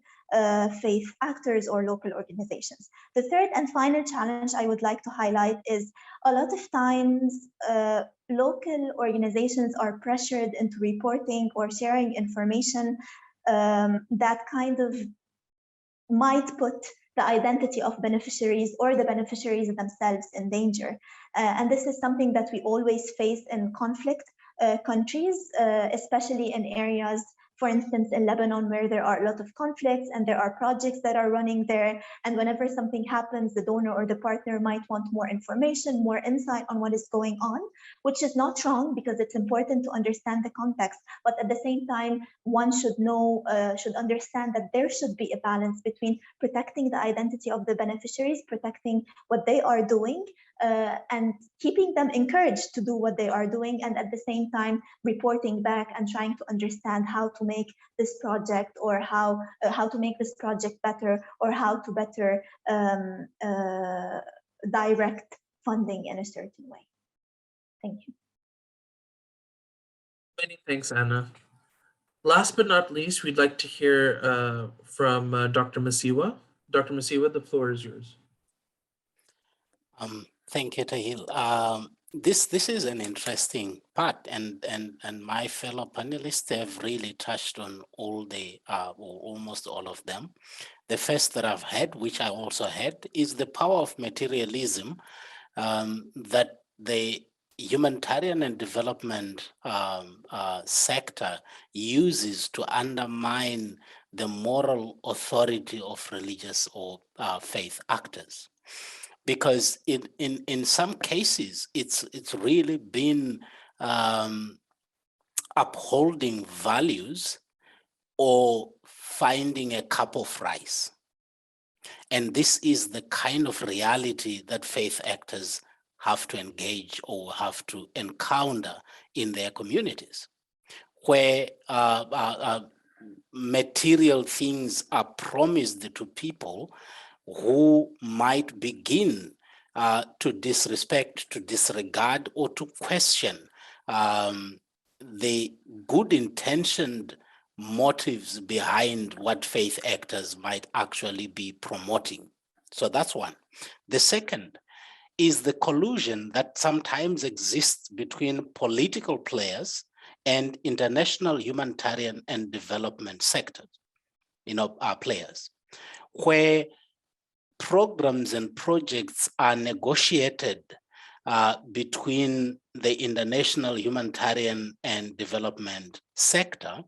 faith actors or local organizations. The third and final challenge I would like to highlight is a lot of times local organizations are pressured into reporting or sharing information that kind of might put the identity of beneficiaries or the beneficiaries themselves in danger. And this is something that we always face in conflict countries, especially in areas, for instance, in Lebanon, where there are a lot of conflicts and there are projects that are running there. And whenever something happens, the donor or the partner might want more information, more insight on what is going on, which is not wrong because it's important to understand the context. But at the same time, one should know, should understand that there should be a balance between protecting the identity of the beneficiaries, protecting what they are doing, and keeping them encouraged to do what they are doing, and at the same time reporting back and trying to understand how to make this project or how to make this project better or how to better direct funding in a certain way. Thank you. Many thanks, Anna. Last but not least, we'd like to hear from Dr. Masiwa. Dr. Masiwa, the floor is yours. Thank you, Tahil. This is an interesting part, and my fellow panelists have really touched on all the or almost all of them. The first that I've had, which I also had, is the power of materialism that the humanitarian and development sector uses to undermine the moral authority of religious or faith actors. Because in some cases, it's really been upholding values or finding a cup of rice. And this is the kind of reality that faith actors have to engage or have to encounter in their communities, where material things are promised to people who might begin to disrespect, to disregard, or to question the good intentioned motives behind what faith actors might actually be promoting. So that's one. The second is the collusion that sometimes exists between political players and international humanitarian and development sectors, players, where programs and projects are negotiated between the international humanitarian and development sector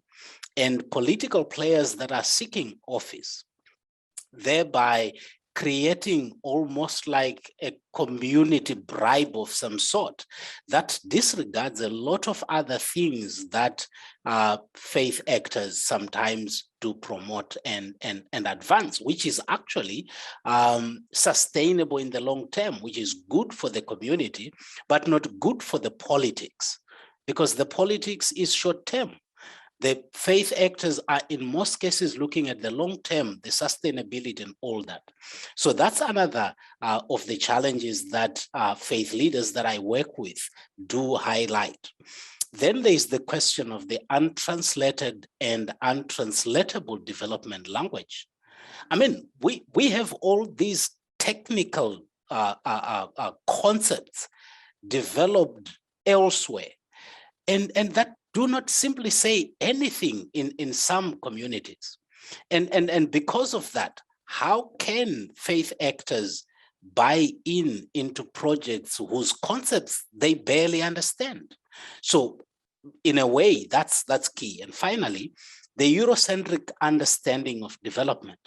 and political players that are seeking office, thereby creating almost like a community bribe of some sort that disregards a lot of other things that faith actors sometimes do promote and advance, which is actually sustainable in the long term, which is good for the community, but not good for the politics, because the politics is short term. The faith actors are in most cases looking at the long term, the sustainability and all that. So that's another of the challenges that faith leaders that I work with do highlight. Then there's the question of the untranslated and untranslatable development language. I mean, we have all these technical concepts developed elsewhere, and that do not simply say anything in some communities. And because of that, how can faith actors buy into projects whose concepts they barely understand? So in a way, that's key. And finally, the Eurocentric understanding of development.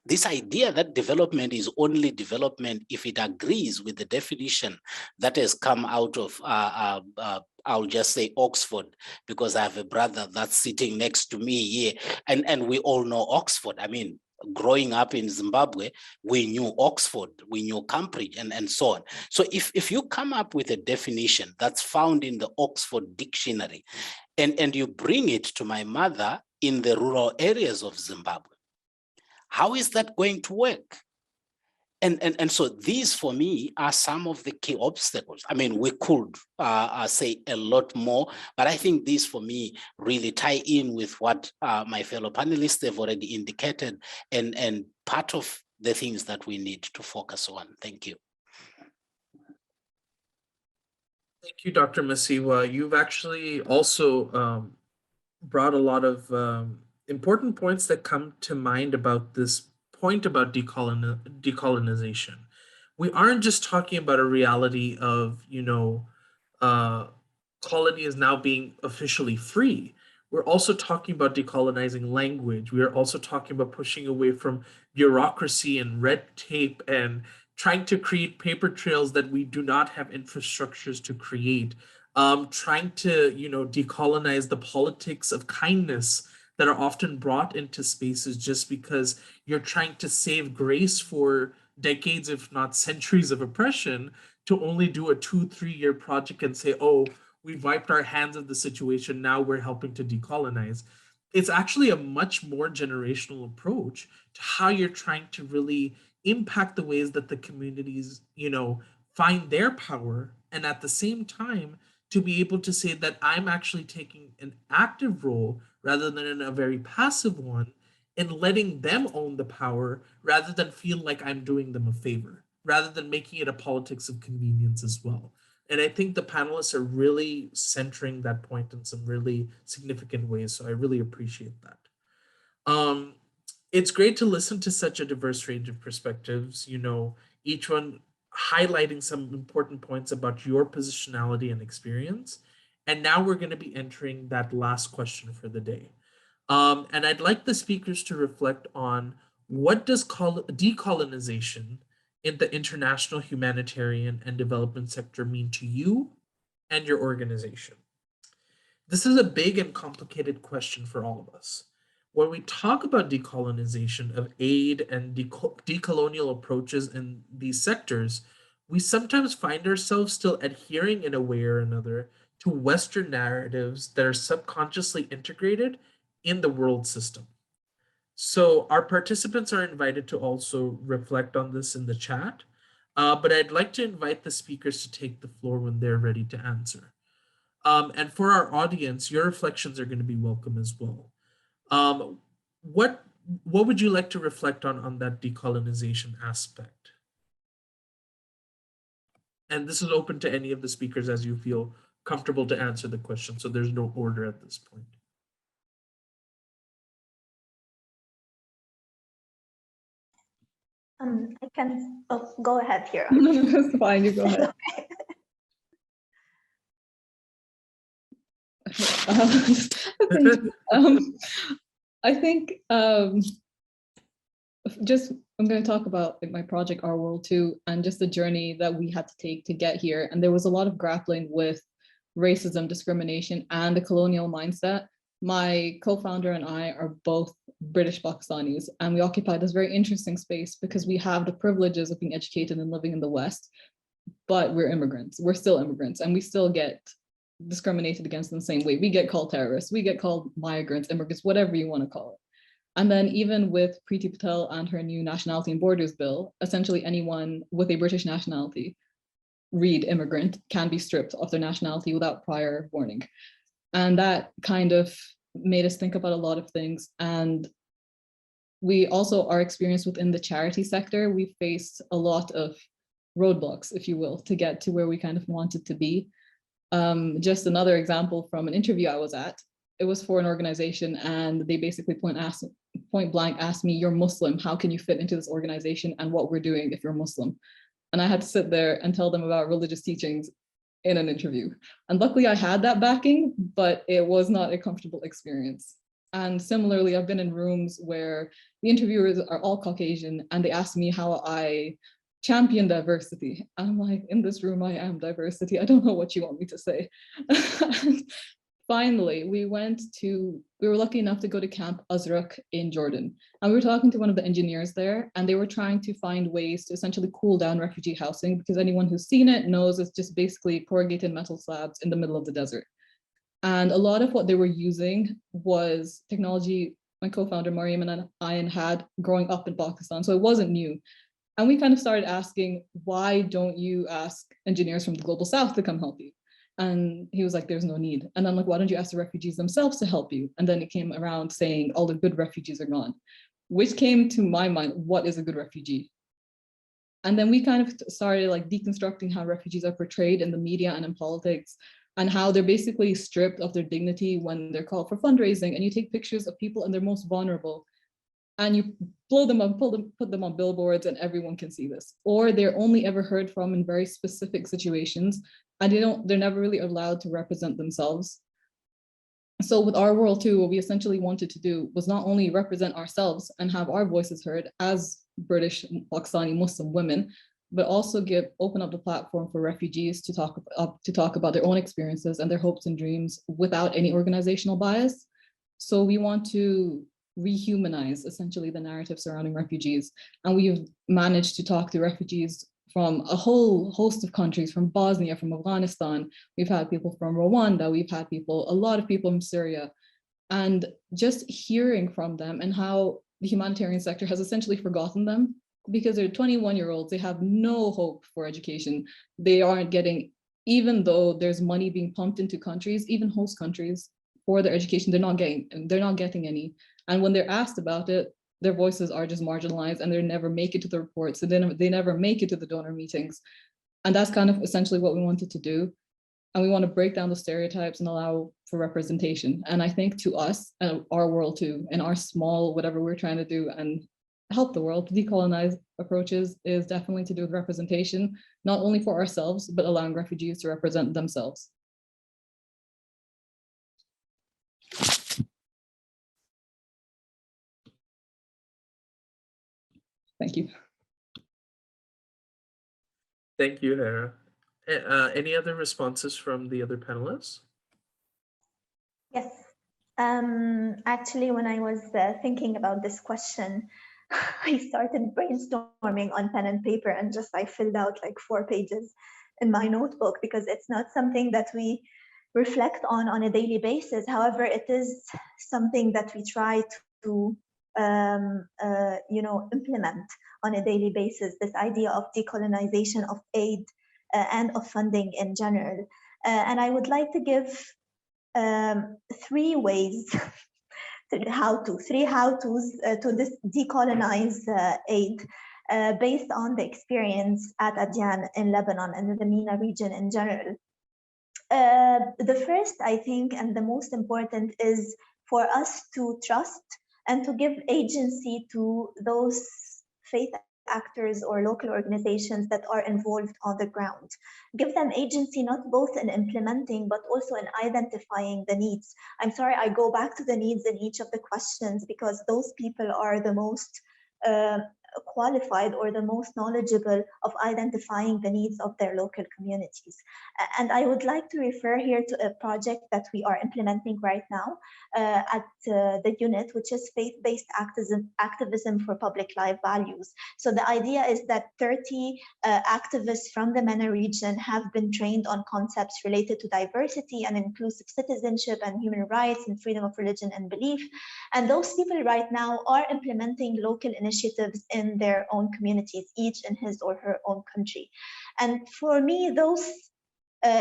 This idea that development is only development if it agrees with the definition that has come out of, I'll just say Oxford, because I have a brother that's sitting next to me here, and we all know Oxford. I mean, growing up in Zimbabwe, we knew Oxford, we knew Cambridge, and so on. So if you come up with a definition that's found in the Oxford dictionary, and you bring it to my mother in the rural areas of Zimbabwe, how is that going to work? And so these, for me, are some of the key obstacles. I mean, we could say a lot more, but I think these, for me, really tie in with what my fellow panelists have already indicated, and part of the things that we need to focus on. Thank you. Thank you, Dr. Masiwa. You've actually also brought a lot of important points that come to mind about this point about decolonization. We aren't just talking about a reality of, colony is now being officially free. We're also talking about decolonizing language. We are also talking about pushing away from bureaucracy and red tape and trying to create paper trails that we do not have infrastructures to create. Trying to, decolonize the politics of kindness that are often brought into spaces just because you're trying to save grace for decades, if not centuries of oppression, to only do a 2-3 year project and say, oh, we've wiped our hands of the situation, now we're helping to decolonize. It's actually a much more generational approach to how you're trying to really impact the ways that the communities, find their power, and at the same time, to be able to say that I'm actually taking an active role rather than in a very passive one, and letting them own the power rather than feel like I'm doing them a favor, rather than making it a politics of convenience as well. And I think the panelists are really centering that point in some really significant ways. So I really appreciate that. It's great to listen to such a diverse range of perspectives, each one highlighting some important points about your positionality and experience. And now we're going to be entering that last question for the day. And I'd like the speakers to reflect on what does decolonization in the international humanitarian and development sector mean to you and your organization? This is a big and complicated question for all of us. When we talk about decolonization of aid and decolonial approaches in these sectors, we sometimes find ourselves still adhering in a way or another to Western narratives that are subconsciously integrated in the world system. So our participants are invited to also reflect on this in the chat, but I'd like to invite the speakers to take the floor when they're ready to answer. And for our audience, your reflections are going to be welcome as well. What would you like to reflect on that decolonization aspect? And this is open to any of the speakers as you feel comfortable to answer the question. So there's no order at this point. I can go ahead here. That's fine, you go ahead. I think just I'm going to talk about my project, Our World Too, and just the journey that we had to take to get here. And there was a lot of grappling with racism, discrimination, and the colonial mindset. My co-founder and I are both British Pakistanis, and we occupy this very interesting space because we have the privileges of being educated and living in the West, but we're immigrants. We're still immigrants, and we still get discriminated against in the same way. We get called terrorists, we get called migrants, immigrants, whatever you want to call it. And then even with Preeti Patel and her new Nationality and Borders Bill, essentially anyone with a British nationality, read immigrant, can be stripped of their nationality without prior warning. And that kind of made us think about a lot of things. And we also, our experience within the charity sector, we faced a lot of roadblocks, if you will, to get to where we kind of wanted to be. Just another example from an interview I was at, it was for an organization, and they basically point blank asked me, "You're Muslim, how can you fit into this organization and what we're doing if you're Muslim?" And I had to sit there and tell them about religious teachings in an interview. And luckily I had that backing, but it was not a comfortable experience. And similarly, I've been in rooms where the interviewers are all Caucasian and they ask me how I champion diversity. I'm like, in this room, I am diversity. I don't know what you want me to say. Finally, we were lucky enough to go to Camp Azraq in Jordan. And we were talking to one of the engineers there, and they were trying to find ways to essentially cool down refugee housing, because anyone who's seen it knows it's just basically corrugated metal slabs in the middle of the desert. And a lot of what they were using was technology my co-founder Mariam and I had growing up in Pakistan, so it wasn't new. And we kind of started asking, why don't you ask engineers from the global south to come help you? And he was like, there's no need. And I'm like, why don't you ask the refugees themselves to help you? And then it came around saying all the good refugees are gone, which came to my mind, what is a good refugee? And then we kind of started like deconstructing how refugees are portrayed in the media and in politics, and how they're basically stripped of their dignity when they're called for fundraising, and you take pictures of people and they're most vulnerable, and you blow them up, put them on billboards, and everyone can see this. Or they're only ever heard from in very specific situations, and they're never really allowed to represent themselves. So with Our World Too, what we essentially wanted to do was not only represent ourselves and have our voices heard as British Pakistani Muslim women, but also open up the platform for refugees to talk about their own experiences and their hopes and dreams without any organizational bias. So we want to rehumanize essentially the narrative surrounding refugees. And we've managed to talk to refugees from a whole host of countries, from Bosnia, from Afghanistan. We've had people from Rwanda, we've had a lot of people from Syria. And just hearing from them and how the humanitarian sector has essentially forgotten them, because they're 21-year-olds, they have no hope for education. They aren't getting, even though there's money being pumped into countries, even host countries, for their education, they're not getting any. And when they're asked about it, their voices are just marginalized, and they never make it to the reports. So they never make it to the donor meetings. And that's kind of essentially what we wanted to do. And we want to break down the stereotypes and allow for representation. And I think to us, Our World Too, and our small, whatever we're trying to do and help the world decolonize approaches, is definitely to do with representation, not only for ourselves, but allowing refugees to represent themselves. Thank you. Thank you, Hera. Any other responses from the other panelists? Yes. Actually, when I was thinking about this question, I started brainstorming on pen and paper, and I filled out like 4 pages in my notebook, because it's not something that we reflect on a daily basis. However, it is something that we try to implement on a daily basis, this idea of decolonization of aid and of funding in general. And I would like to give 3 ways, 3 how-tos to this decolonize aid based on the experience at Adyan in Lebanon and the MENA region in general. The first, I think, and the most important, is for us to trust and to give agency to those faith actors or local organizations that are involved on the ground. Give them agency, not both in implementing, but also in identifying the needs. I'm sorry, I go back to the needs in each of the questions, because those people are the most qualified or the most knowledgeable of identifying the needs of their local communities. And I would like to refer here to a project that we are implementing right now at the unit, which is faith-based activism for public life values. So the idea is that 30 activists from the MENA region have been trained on concepts related to diversity and inclusive citizenship and human rights and freedom of religion and belief. And those people right now are implementing local initiatives in their own communities, each in his or her own country. And for me, those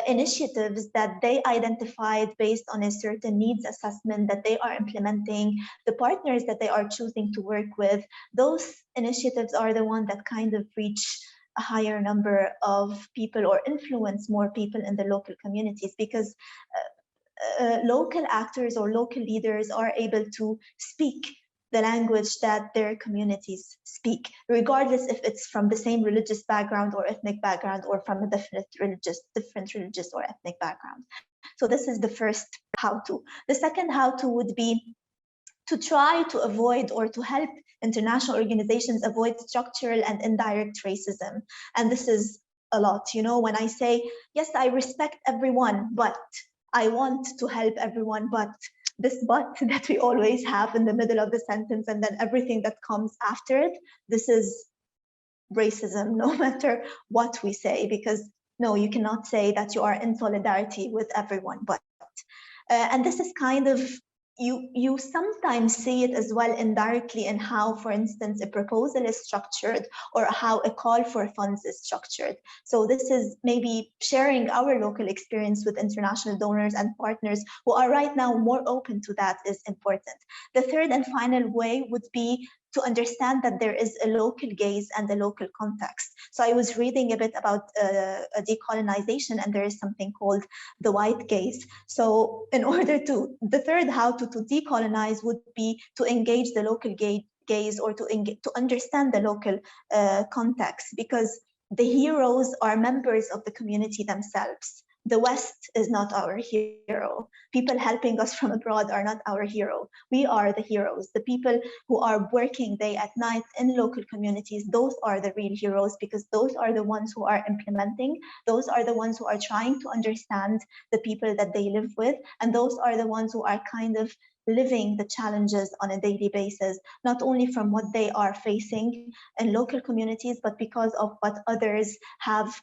initiatives that they identified based on a certain needs assessment that they are implementing, the partners that they are choosing to work with, those initiatives are the ones that kind of reach a higher number of people or influence more people in the local communities, because local actors or local leaders are able to speak the language that their communities speak, regardless if it's from the same religious background or ethnic background or from a different religious or ethnic background. So this is the first how-to. The second how-to would be to try to avoid or to help international organizations avoid structural and indirect racism. And this is a lot, you know, when I say, yes, I respect everyone, but I want to help everyone, but this but that we always have in the middle of the sentence and then everything that comes after it, this is racism, no matter what we say, because no, you cannot say that you are in solidarity with everyone, but. And this is kind of, you sometimes see it as well indirectly in how, for instance, a proposal is structured or how a call for funds is structured. So this is maybe sharing our local experience with international donors and partners who are right now more open to that is important. The third and final way would be to understand that there is a local gaze and a local context. So I was reading a bit about decolonization, and there is something called the white gaze. So in order to, the third how to decolonize would be to engage the local gaze or to understand the local context, because the heroes are members of the community themselves. The West is not our hero. People helping us from abroad are not our hero. We are the heroes. The people who are working day and night in local communities, those are the real heroes, because those are the ones who are implementing. Those are the ones who are trying to understand the people that they live with. And those are the ones who are kind of living the challenges on a daily basis, not only from what they are facing in local communities, but because of what others have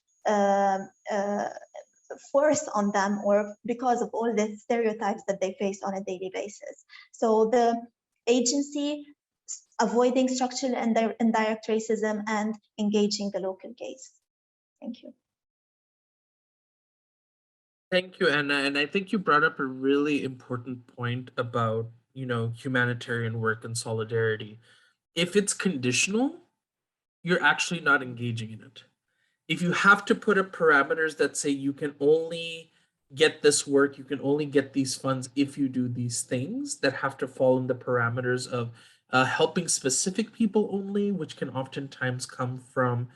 force on them, or because of all the stereotypes that they face on a daily basis. So the agency, avoiding structural and indirect racism, and engaging the local gaze. Thank you. Thank you, Anna. And I think you brought up a really important point about, you know, humanitarian work and solidarity. If it's conditional, you're actually not engaging in it. If you have to put up parameters that say you can only get this work, you can only get these funds if you do these things that have to fall in the parameters of helping specific people only, which can oftentimes come from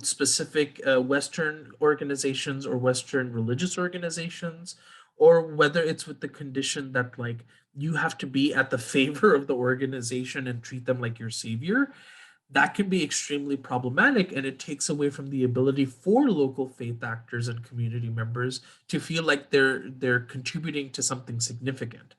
specific Western organizations or Western religious organizations, or whether it's with the condition that like you have to be at the favor of the organization and treat them like your savior, that can be extremely problematic, and it takes away from the ability for local faith actors and community members to feel like they're contributing to something significant.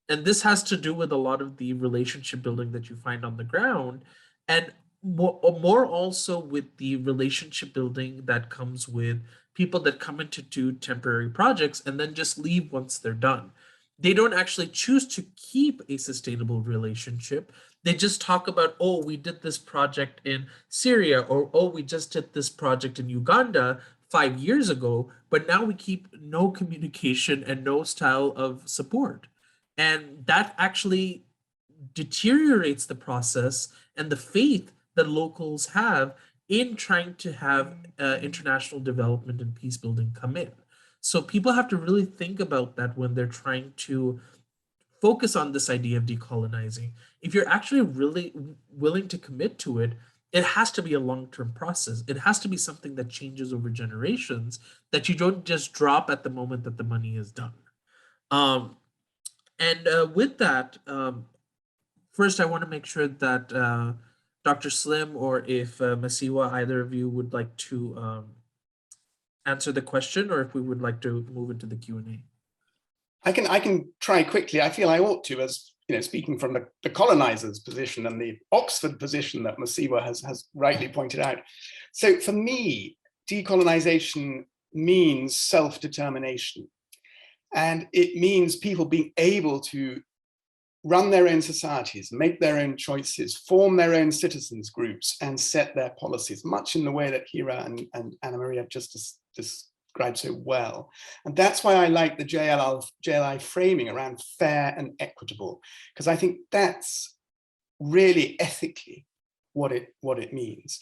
And this has to do with a lot of the relationship building that you find on the ground, and more also with the relationship building that comes with people that come in to do temporary projects and then just leave once they're done. They don't actually choose to keep a sustainable relationship. They just talk about, oh, we did this project in Syria, or oh, we just did this project in Uganda 5 years ago, but now we keep no communication and no style of support. And that actually deteriorates the process and the faith that locals have in trying to have international development and peace building come in. So people have to really think about that when they're trying to focus on this idea of decolonizing. If you're actually really willing to commit to it, it has to be a long-term process. It has to be something that changes over generations, that you don't just drop at the moment that the money is done. With that, first I want to make sure that Dr. Slim or if Masiwa, either of you would like to answer the question, or if we would like to move into the Q&A. I can try quickly. I feel I ought to, as speaking from the colonizer's position and the Oxford position that Masihwa has rightly pointed out. So for me, decolonization means self-determination. And it means people being able to run their own societies, make their own choices, form their own citizens groups, and set their policies, much in the way that Hira and Anna Maria just described so well. And that's why I like the JLI framing around fair and equitable, because I think that's really ethically what it means.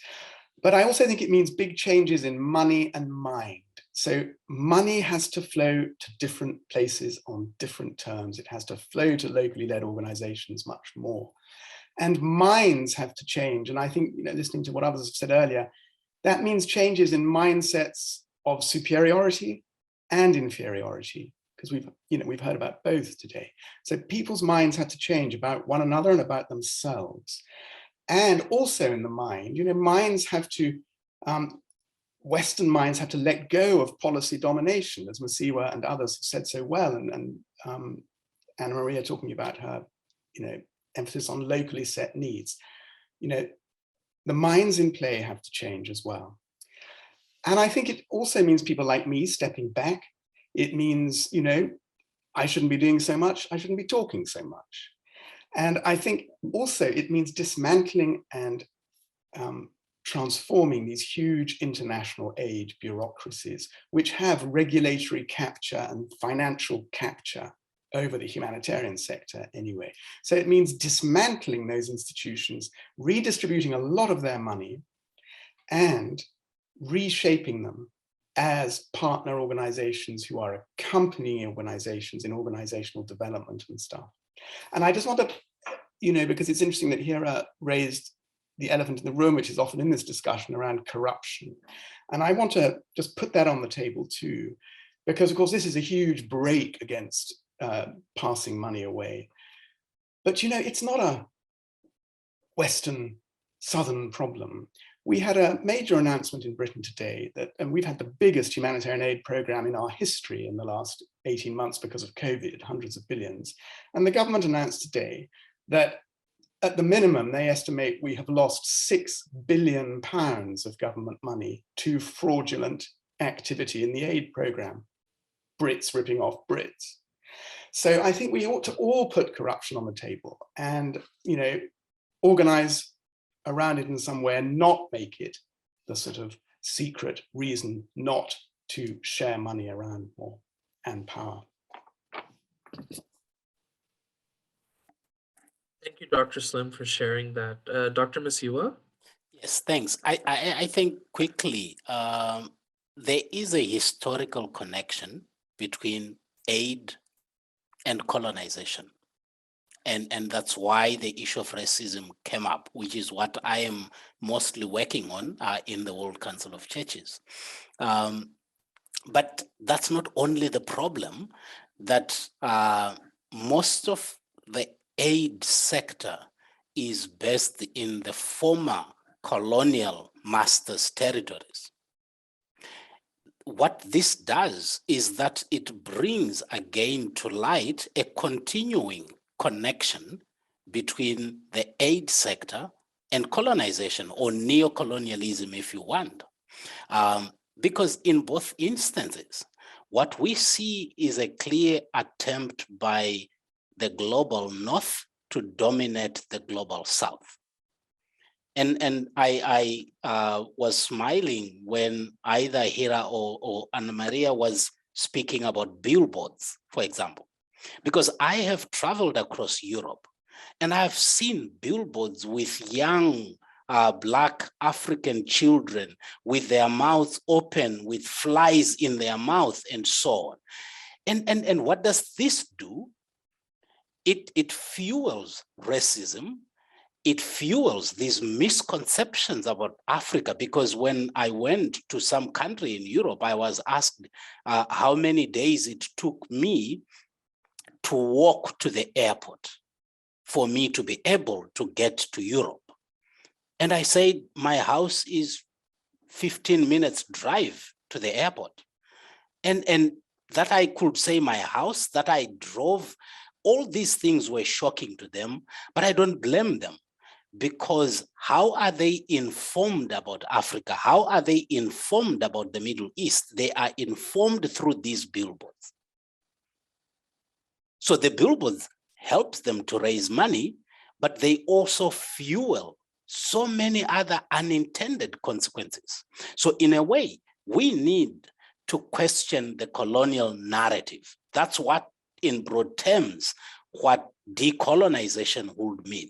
But I also think it means big changes in money and mind. So money has to flow to different places on different terms. It has to flow to locally led organizations much more. And minds have to change. And I think, listening to what others have said earlier, that means changes in mindsets of superiority and inferiority, because we've heard about both today. So people's minds have to change about one another and about themselves. And also in the mind, minds have to, Western minds have to let go of policy domination, as Masiwa and others have said so well, and Anna Maria talking about her, emphasis on locally set needs. The minds in play have to change as well. And I think it also means people like me stepping back. It means, I shouldn't be doing so much, I shouldn't be talking so much. And I think also it means dismantling and transforming these huge international aid bureaucracies, which have regulatory capture and financial capture over the humanitarian sector anyway. So it means dismantling those institutions, redistributing a lot of their money, and reshaping them as partner organizations who are accompanying organizations in organizational development and stuff. And I just want to, because it's interesting that Hira raised the elephant in the room, which is often in this discussion around corruption. And I want to just put that on the table too, because of course this is a huge break against passing money away. But it's not a Western Southern problem. We had a major announcement in Britain today and we've had the biggest humanitarian aid program in our history in the last 18 months because of COVID, hundreds of billions. And the government announced today that at the minimum, they estimate we have lost £6 billion of government money to fraudulent activity in the aid program, Brits ripping off Brits. So I think we ought to all put corruption on the table and, organize around it in some way and not make it the sort of secret reason not to share money around more and power. Thank you, Dr. Slim, for sharing that. Dr. Masiwa? Yes, thanks. I think quickly, there is a historical connection between aid and colonization. And that's why the issue of racism came up, which is what I am mostly working on in the World Council of Churches. But that's not only the problem, that most of the aid sector is based in the former colonial masters' territories. What this does is that it brings again to light a continuing connection between the aid sector and colonization, or neo-colonialism if you want. Because in both instances, what we see is a clear attempt by the global north to dominate the global south. And I was smiling when either Hira or Anna Maria was speaking about billboards, for example, because I have traveled across Europe and I've seen billboards with young Black African children with their mouths open, with flies in their mouth and so on. And what does this do? It fuels racism. It fuels these misconceptions about Africa, because when I went to some country in Europe, I was asked how many days it took me to walk to the airport for me to be able to get to Europe. And I said, my house is 15 minutes drive to the airport. And that I could say my house, that I drove, all these things were shocking to them, but I don't blame them, because how are they informed about Africa? How are they informed about the Middle East? They are informed through these billboards. So the billboards helps them to raise money, but they also fuel so many other unintended consequences. So in a way, we need to question the colonial narrative. That's what, in broad terms, what decolonization would mean.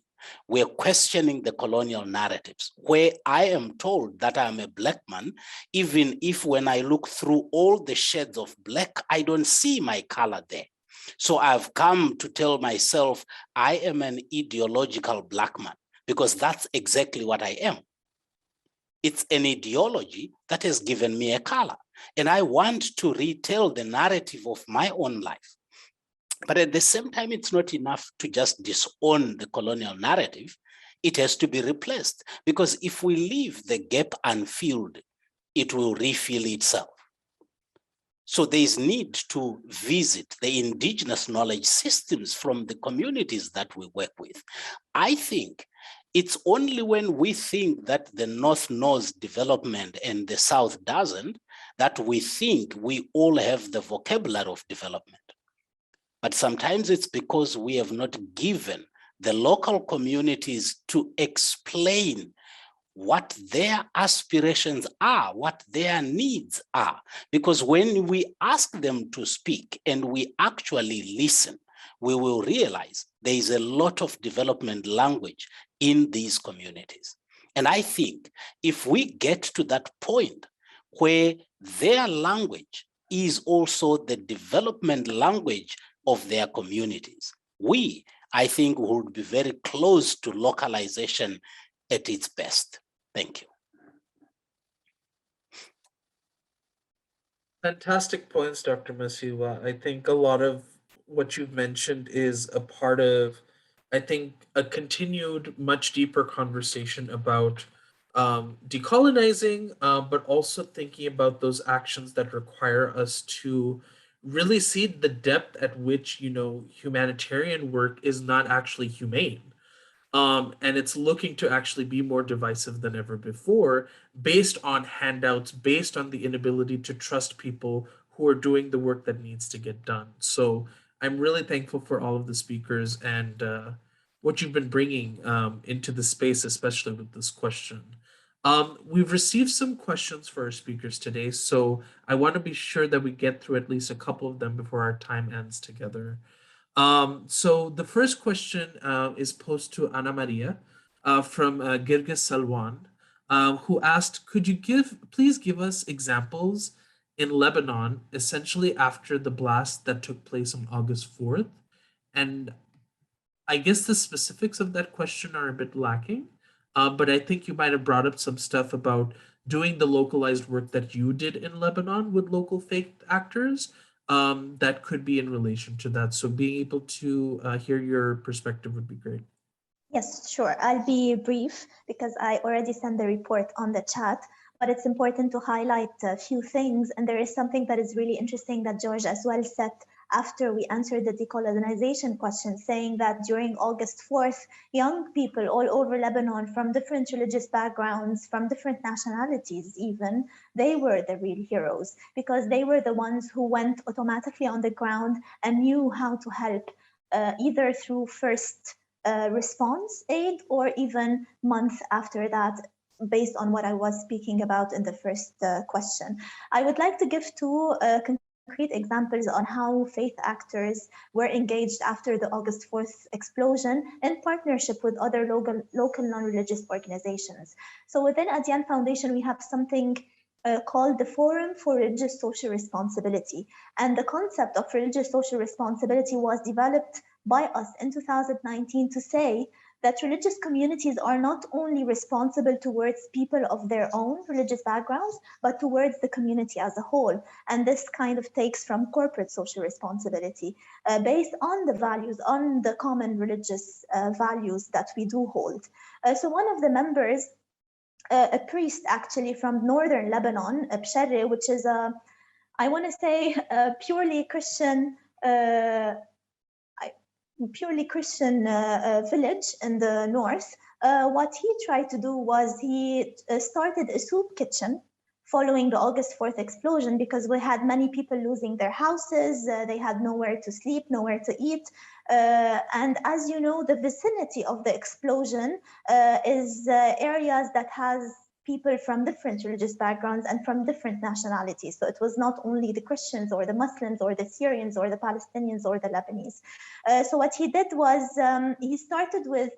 We're questioning the colonial narratives, where I am told that I'm a Black man, even if when I look through all the shades of Black, I don't see my color there. So I've come to tell myself I am an ideological Black man, because that's exactly what I am. It's an ideology that has given me a color. And I want to retell the narrative of my own life. But at the same time, it's not enough to just disown the colonial narrative. It has to be replaced, because if we leave the gap unfilled, it will refill itself. So there is need to visit the indigenous knowledge systems from the communities that we work with. I think it's only when we think that the North knows development and the South doesn't, that we think we all have the vocabulary of development. But sometimes it's because we have not given the local communities to explain what their aspirations are, what their needs are. Because when we ask them to speak and we actually listen, we will realize there is a lot of development language in these communities. And I think if we get to that point where their language is also the development language of their communities, I think, would be very close to localization at its best. Thank you. Fantastic points, Dr. Masiwa. I think a lot of what you've mentioned is a part of, I think, a continued, much deeper conversation about decolonizing, but also thinking about those actions that require us to really see the depth at which, humanitarian work is not actually humane. And it's looking to actually be more divisive than ever before, based on handouts, based on the inability to trust people who are doing the work that needs to get done. So I'm really thankful for all of the speakers and what you've been bringing into the space, especially with this question. We've received some questions for our speakers today, so I want to be sure that we get through at least a couple of them before our time ends together. So the first question is posed to Ana Maria from Girgis Salwan, who asked, could you please give us examples in Lebanon, essentially after the blast that took place on August 4th? And I guess the specifics of that question are a bit lacking, but I think you might have brought up some stuff about doing the localized work that you did in Lebanon with local faith actors. That could be in relation to that. So being able to hear your perspective would be great. Yes, sure. I'll be brief because I already sent the report on the chat, but it's important to highlight a few things. And there is something that is really interesting that George as well said after we answered the decolonization question, saying that during August 4th, young people all over Lebanon from different religious backgrounds, from different nationalities even, they were the real heroes because they were the ones who went automatically on the ground and knew how to help either through first response aid or even months after that, based on what I was speaking about in the first question. I would like to give two concrete examples on how faith actors were engaged after the August 4th explosion in partnership with other local non-religious organizations. So within Adyan Foundation, we have something called the Forum for Religious Social Responsibility. And the concept of religious social responsibility was developed by us in 2019 to say that religious communities are not only responsible towards people of their own religious backgrounds, but towards the community as a whole. And this kind of takes from corporate social responsibility based on the values, on the common religious values that we do hold. So one of the members, a priest actually from northern Lebanon, Bsharri, which is I want to say a purely Christian village in the north. What he tried to do was he started a soup kitchen following the August 4th explosion, because we had many people losing their houses, they had nowhere to sleep, nowhere to eat. And as you know, the vicinity of the explosion is areas that has people from different religious backgrounds and from different nationalities. So it was not only the Christians or the Muslims or the Syrians or the Palestinians or the Lebanese. So what he did was he started with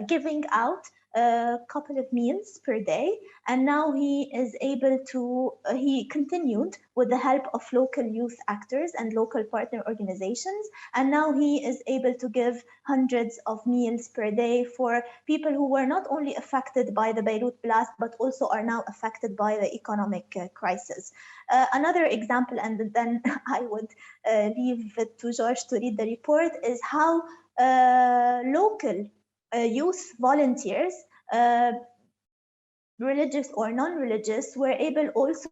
giving out a couple of meals per day, and now he is able to, he continued with the help of local youth actors and local partner organizations, and now he is able to give hundreds of meals per day for people who were not only affected by the Beirut blast, but also are now affected by the economic crisis. Another example, and then I would leave it to George to read the report, is how local youth volunteers, religious or non-religious, were able also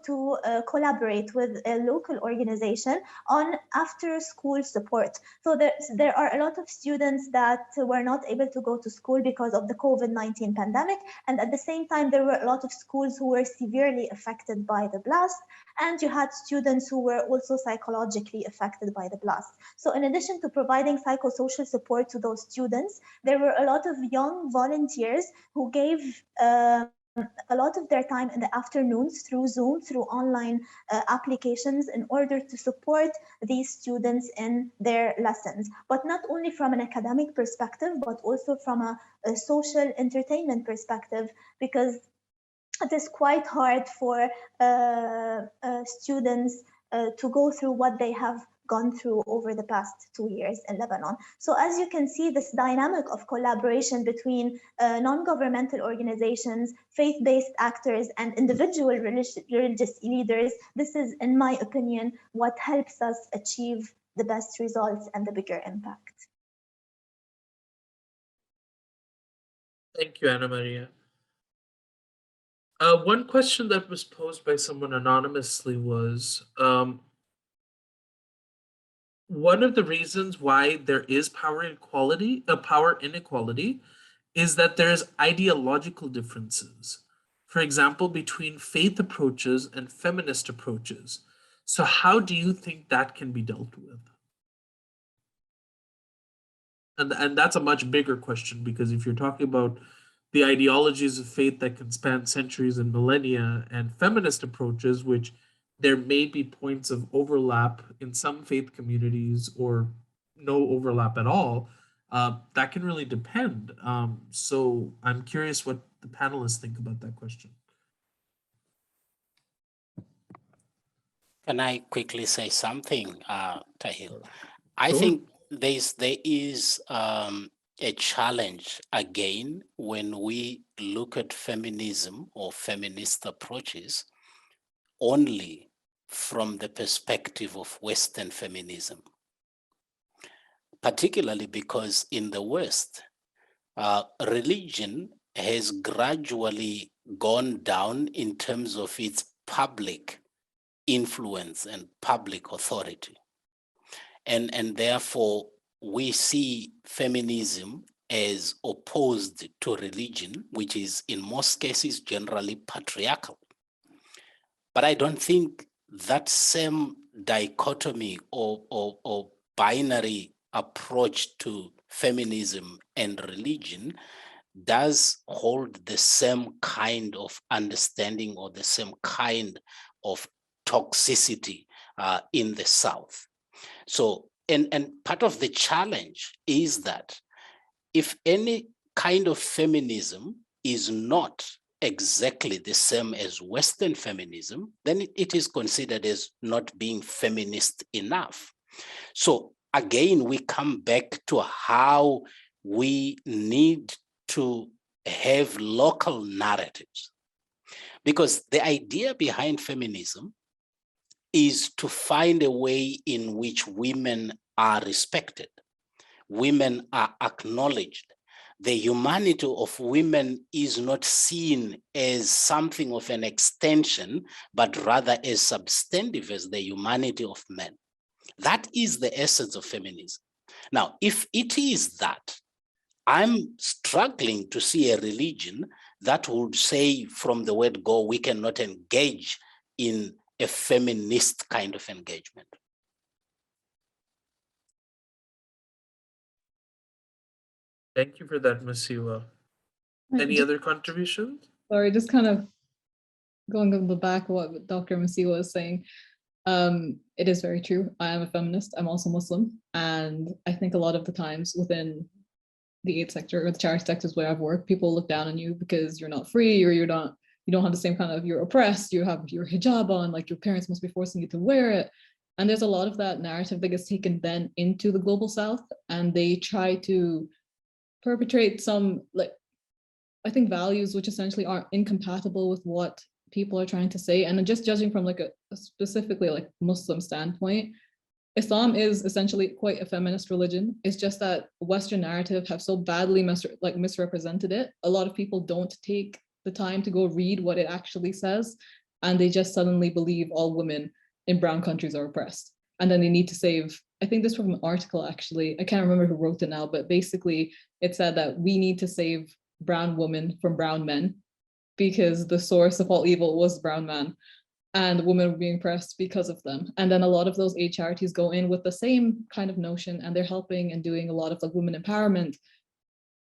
to collaborate with a local organization on after-school support. So there are a lot of students that were not able to go to school because of the COVID-19 pandemic, and at the same time there were a lot of schools who were severely affected by the blast, and you had students who were also psychologically affected by the blast. So in addition to providing psychosocial support to those students, there were a lot of young volunteers who gave a lot of their time in the afternoons through Zoom, through online applications, in order to support these students in their lessons. But not only from an academic perspective, but also from a social entertainment perspective, because it is quite hard for students to go through what they have gone through over the past 2 years in Lebanon. So as you can see, this dynamic of collaboration between non-governmental organizations, faith-based actors, and individual religious leaders, this is, in my opinion, what helps us achieve the best results and the bigger impact. Thank you, Anna Maria. One question that was posed by someone anonymously was, one of the reasons why there is power inequality is that there's ideological differences. For example, between faith approaches and feminist approaches. So how do you think that can be dealt with? And that's a much bigger question, because if you're talking about the ideologies of faith that can span centuries and millennia, and feminist approaches, which there may be points of overlap in some faith communities or no overlap at all, that can really depend. So I'm curious what the panelists think about that question. Can I quickly say something, Tahil? I Sure. think there is a challenge again when we look at feminism or feminist approaches only from the perspective of Western feminism, particularly because in the West, religion has gradually gone down in terms of its public influence and public authority. And therefore, we see feminism as opposed to religion, which is in most cases generally patriarchal. But I don't think that same dichotomy or binary approach to feminism and religion does hold the same kind of understanding or the same kind of toxicity in the South. So, and part of the challenge is that if any kind of feminism is not exactly the same as Western feminism, then it is considered as not being feminist enough. So again, we come back to how we need to have local narratives, because the idea behind feminism is to find a way in which women are respected, women are acknowledged, the humanity of women is not seen as something of an extension, but rather as substantive as the humanity of men. That is the essence of feminism. Now, if it is that, I'm struggling to see a religion that would say from the word go, we cannot engage in a feminist kind of engagement. Thank you for that, Masiwa. Any other contributions? Sorry, just kind of going on the back of what Dr. Masiwa was saying. It is very true. I am a feminist. I'm also Muslim. And I think a lot of the times within the aid sector or the charity sectors where I've worked, people look down on you because you're not free, or you don't have the same kind of, you're oppressed, you have your hijab on, like your parents must be forcing you to wear it. And there's a lot of that narrative that gets taken then into the global South, and they try to perpetrate some, like, I think values which essentially are incompatible with what people are trying to say. And just judging from like a specifically like Muslim standpoint, Islam is essentially quite a feminist religion. It's just that Western narrative have so badly misrepresented it. A lot of people don't take the time to go read what it actually says, and they just suddenly believe all women in brown countries are oppressed. And then they need to save, I think this was from an article actually, I can't remember who wrote it now, but basically it said that we need to save brown women from brown men because the source of all evil was brown man, and women were being oppressed because of them. And then a lot of those aid charities go in with the same kind of notion, and they're helping and doing a lot of like women empowerment,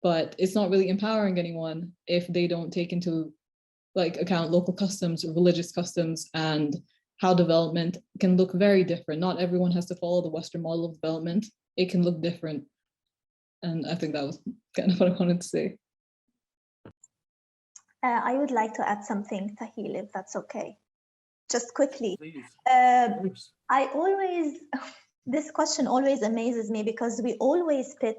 but it's not really empowering anyone if they don't take into like account local customs or religious customs and how development can look very different. Not everyone has to follow the Western model of development. It can look different. And I think that was kind of what I wanted to say. I would like to add something, Tahil, if that's okay. Just quickly. This question always amazes me because we always pit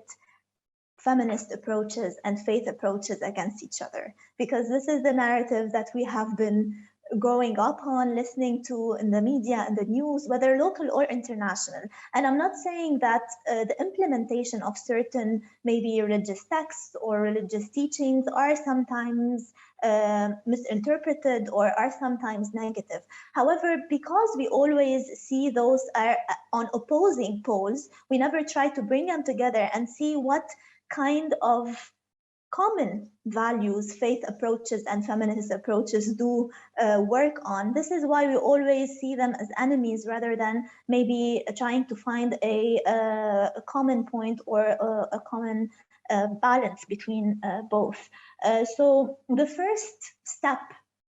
feminist approaches and faith approaches against each other, because this is the narrative that we have been growing up on, listening to in the media and the news, whether local or international. And I'm not saying that the implementation of certain maybe religious texts or religious teachings are sometimes misinterpreted or are sometimes negative. However, because we always see those are on opposing poles, we never try to bring them together and see what kind of common values faith approaches and feminist approaches do work on. This is why we always see them as enemies rather than maybe trying to find a common point or a common balance between both. So the first step,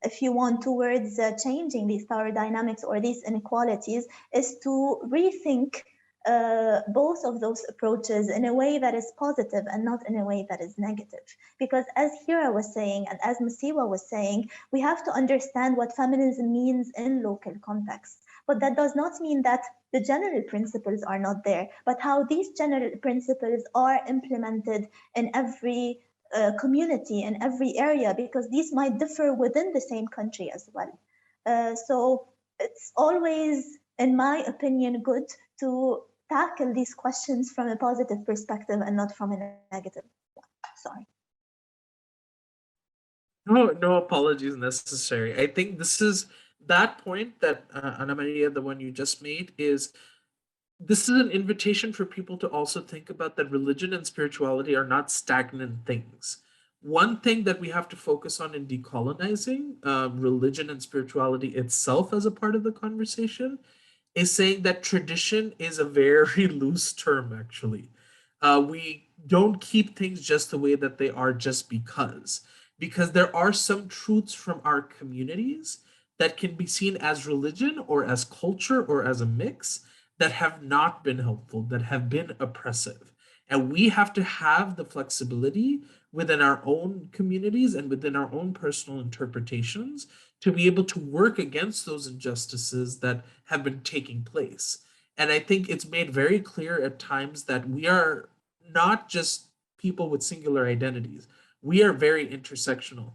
if you want, towards changing these power dynamics or these inequalities is to rethink both of those approaches in a way that is positive and not in a way that is negative. Because as Hira was saying, and as Masiwa was saying, we have to understand what feminism means in local context. But that does not mean that the general principles are not there, but how these general principles are implemented in every community, in every area, because these might differ within the same country as well. So it's always, in my opinion, good to tackle these questions from a positive perspective and not from a negative one. Sorry. No apologies necessary. I think this is that point that Ana Maria, the one you just made, this is an invitation for people to also think about that religion and spirituality are not stagnant things. One thing that we have to focus on in decolonizing religion and spirituality itself as a part of the conversation is saying that tradition is a very loose term, actually. We don't keep things just the way that they are just because there are some truths from our communities that can be seen as religion or as culture or as a mix that have not been helpful, that have been oppressive. And we have to have the flexibility within our own communities and within our own personal interpretations to be able to work against those injustices that have been taking place. And I think it's made very clear at times that we are not just people with singular identities. We are very intersectional.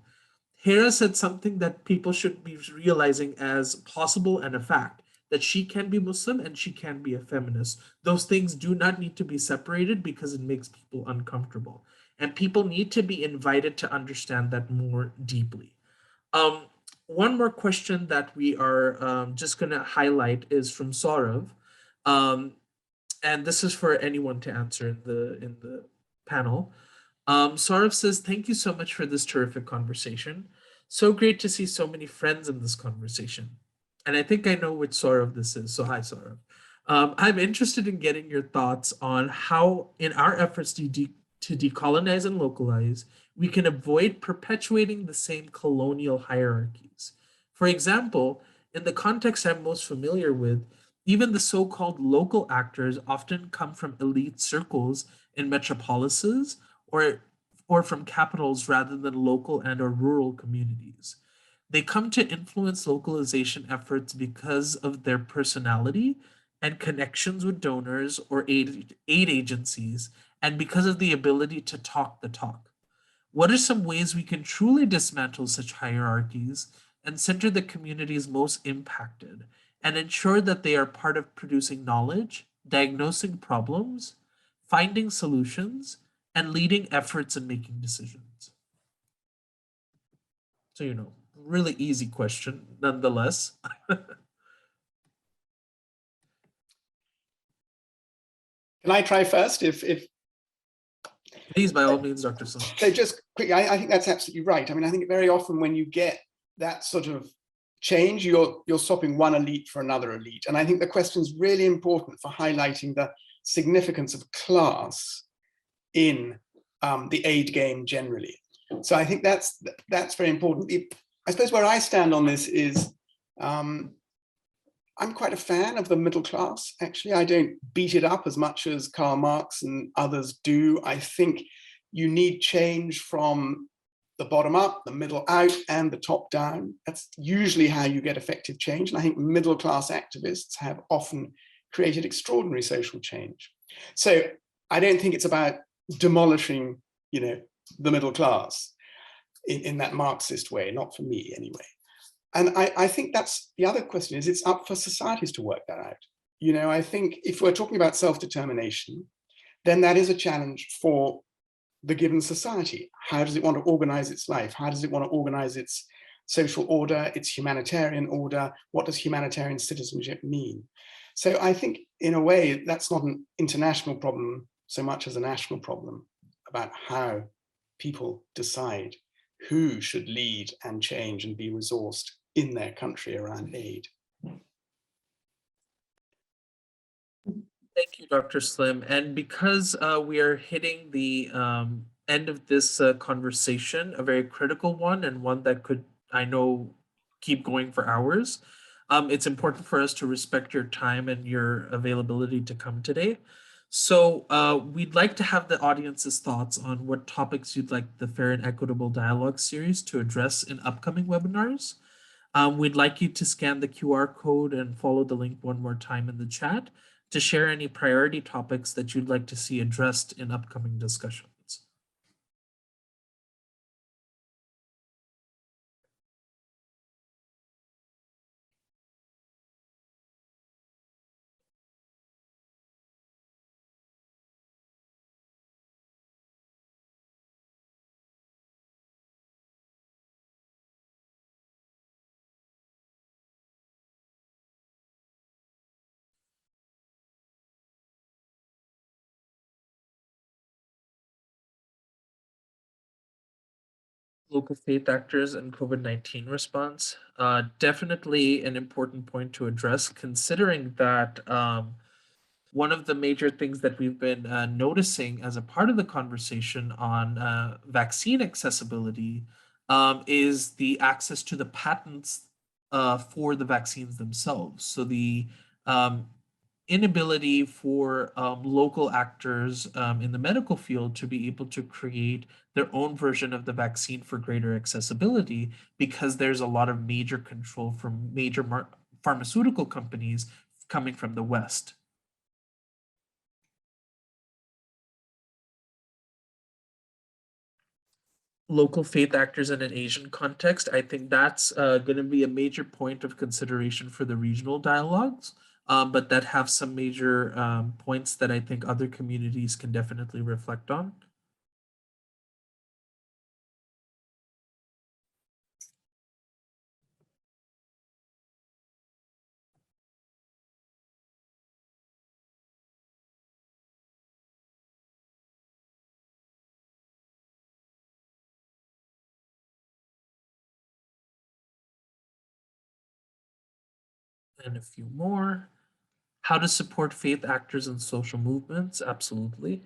Hera said something that people should be realizing as possible and a fact, that she can be Muslim and she can be a feminist. Those things do not need to be separated because it makes people uncomfortable. and people need to be invited to understand that more deeply. One more question that we are just going to highlight is from Saurav. And this is for anyone to answer in the panel. Saurav says, thank you so much for this terrific conversation. So great to see so many friends in this conversation. And I think I know which Saurav this is. So hi, Saurav. I'm interested in getting your thoughts on how, in our efforts to decolonize and localize, we can avoid perpetuating the same colonial hierarchies. For example, in the context I'm most familiar with, even the so-called local actors often come from elite circles in metropolises or from capitals rather than local and or rural communities. They come to influence localization efforts because of their personality and connections with donors or aid agencies, and because of the ability to talk the talk. What are some ways we can truly dismantle such hierarchies and center the communities most impacted and ensure that they are part of producing knowledge, diagnosing problems, finding solutions, and leading efforts in making decisions? So, really easy question nonetheless. Can I try first? Please, by all means, Dr. Slim. So just quickly, I think that's absolutely right. I mean, I think very often when you get that sort of change, you're swapping one elite for another elite. And I think the question is really important for highlighting the significance of class in the aid game generally. So I think that's very important. I suppose where I stand on this is I'm quite a fan of the middle class, actually. I don't beat it up as much as Karl Marx and others do. I think you need change from the bottom up, the middle out, and the top down. That's usually how you get effective change. And I think middle class activists have often created extraordinary social change. So I don't think it's about demolishing, the middle class in that Marxist way, not for me anyway. And I think that's the other question, is it's up for societies to work that out. I think if we're talking about self-determination, then that is a challenge for the given society. How does it want to organize its life? How does it want to organize its social order, its humanitarian order? What does humanitarian citizenship mean? So I think in a way, that's not an international problem so much as a national problem about how people decide who should lead and change and be resourced in their country around aid. Thank you, Dr. Slim. And because we are hitting the end of this conversation, a very critical one and one that could, I know, keep going for hours, it's important for us to respect your time and your availability to come today. So we'd like to have the audience's thoughts on what topics you'd like the Fair and Equitable Dialogue series to address in upcoming webinars. We'd like you to scan the QR code and follow the link one more time in the chat to share any priority topics that you'd like to see addressed in upcoming discussions. Local faith actors and COVID-19 response. Definitely an important point to address, considering that one of the major things that we've been noticing as a part of the conversation on vaccine accessibility is the access to the patents for the vaccines themselves. So the inability for local actors in the medical field to be able to create their own version of the vaccine for greater accessibility, because there's a lot of major control from major pharmaceutical companies coming from the West. Local faith actors in an Asian context, I think that's going to be a major point of consideration for the regional dialogues, but that have some major points that I think other communities can definitely reflect on. And a few more. How to support faith actors in social movements? Absolutely.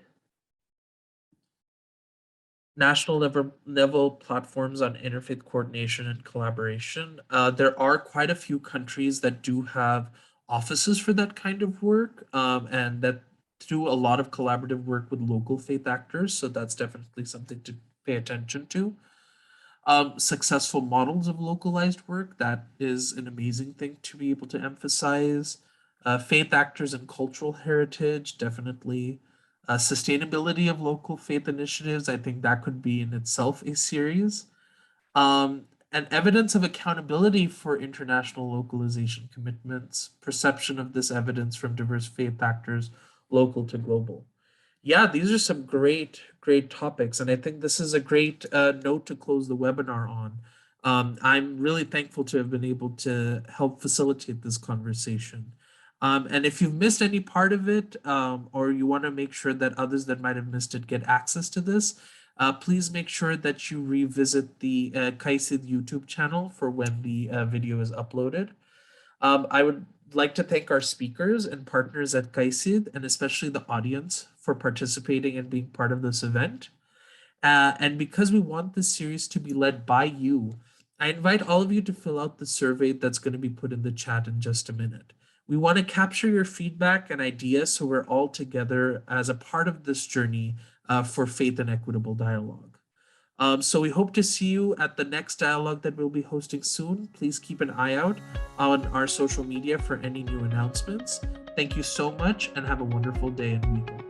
National level platforms on interfaith coordination and collaboration. There are quite a few countries that do have offices for that kind of work, and that do a lot of collaborative work with local faith actors. So that's definitely something to pay attention to. Successful models of localized work, that is an amazing thing to be able to emphasize. Faith actors and cultural heritage, definitely. Sustainability of local faith initiatives, I think that could be in itself a series. And evidence of accountability for international localization commitments, perception of this evidence from diverse faith actors, local to global. Yeah, these are some great topics. And I think this is a great note to close the webinar on. I'm really thankful to have been able to help facilitate this conversation. And if you've missed any part of it, or you want to make sure that others that might have missed it get access to this, please make sure that you revisit the KAICIID YouTube channel for when the video is uploaded. I would like to thank our speakers and partners at KAICIID, and especially the audience for participating and being part of this event. And because we want this series to be led by you, I invite all of you to fill out the survey that's going to be put in the chat in just a minute. We want to capture your feedback and ideas so we're all together as a part of this journey for faith and equitable dialogue. So we hope to see you at the next dialogue that we'll be hosting soon. Please keep an eye out on our social media for any new announcements. Thank you so much and have a wonderful day and weekend.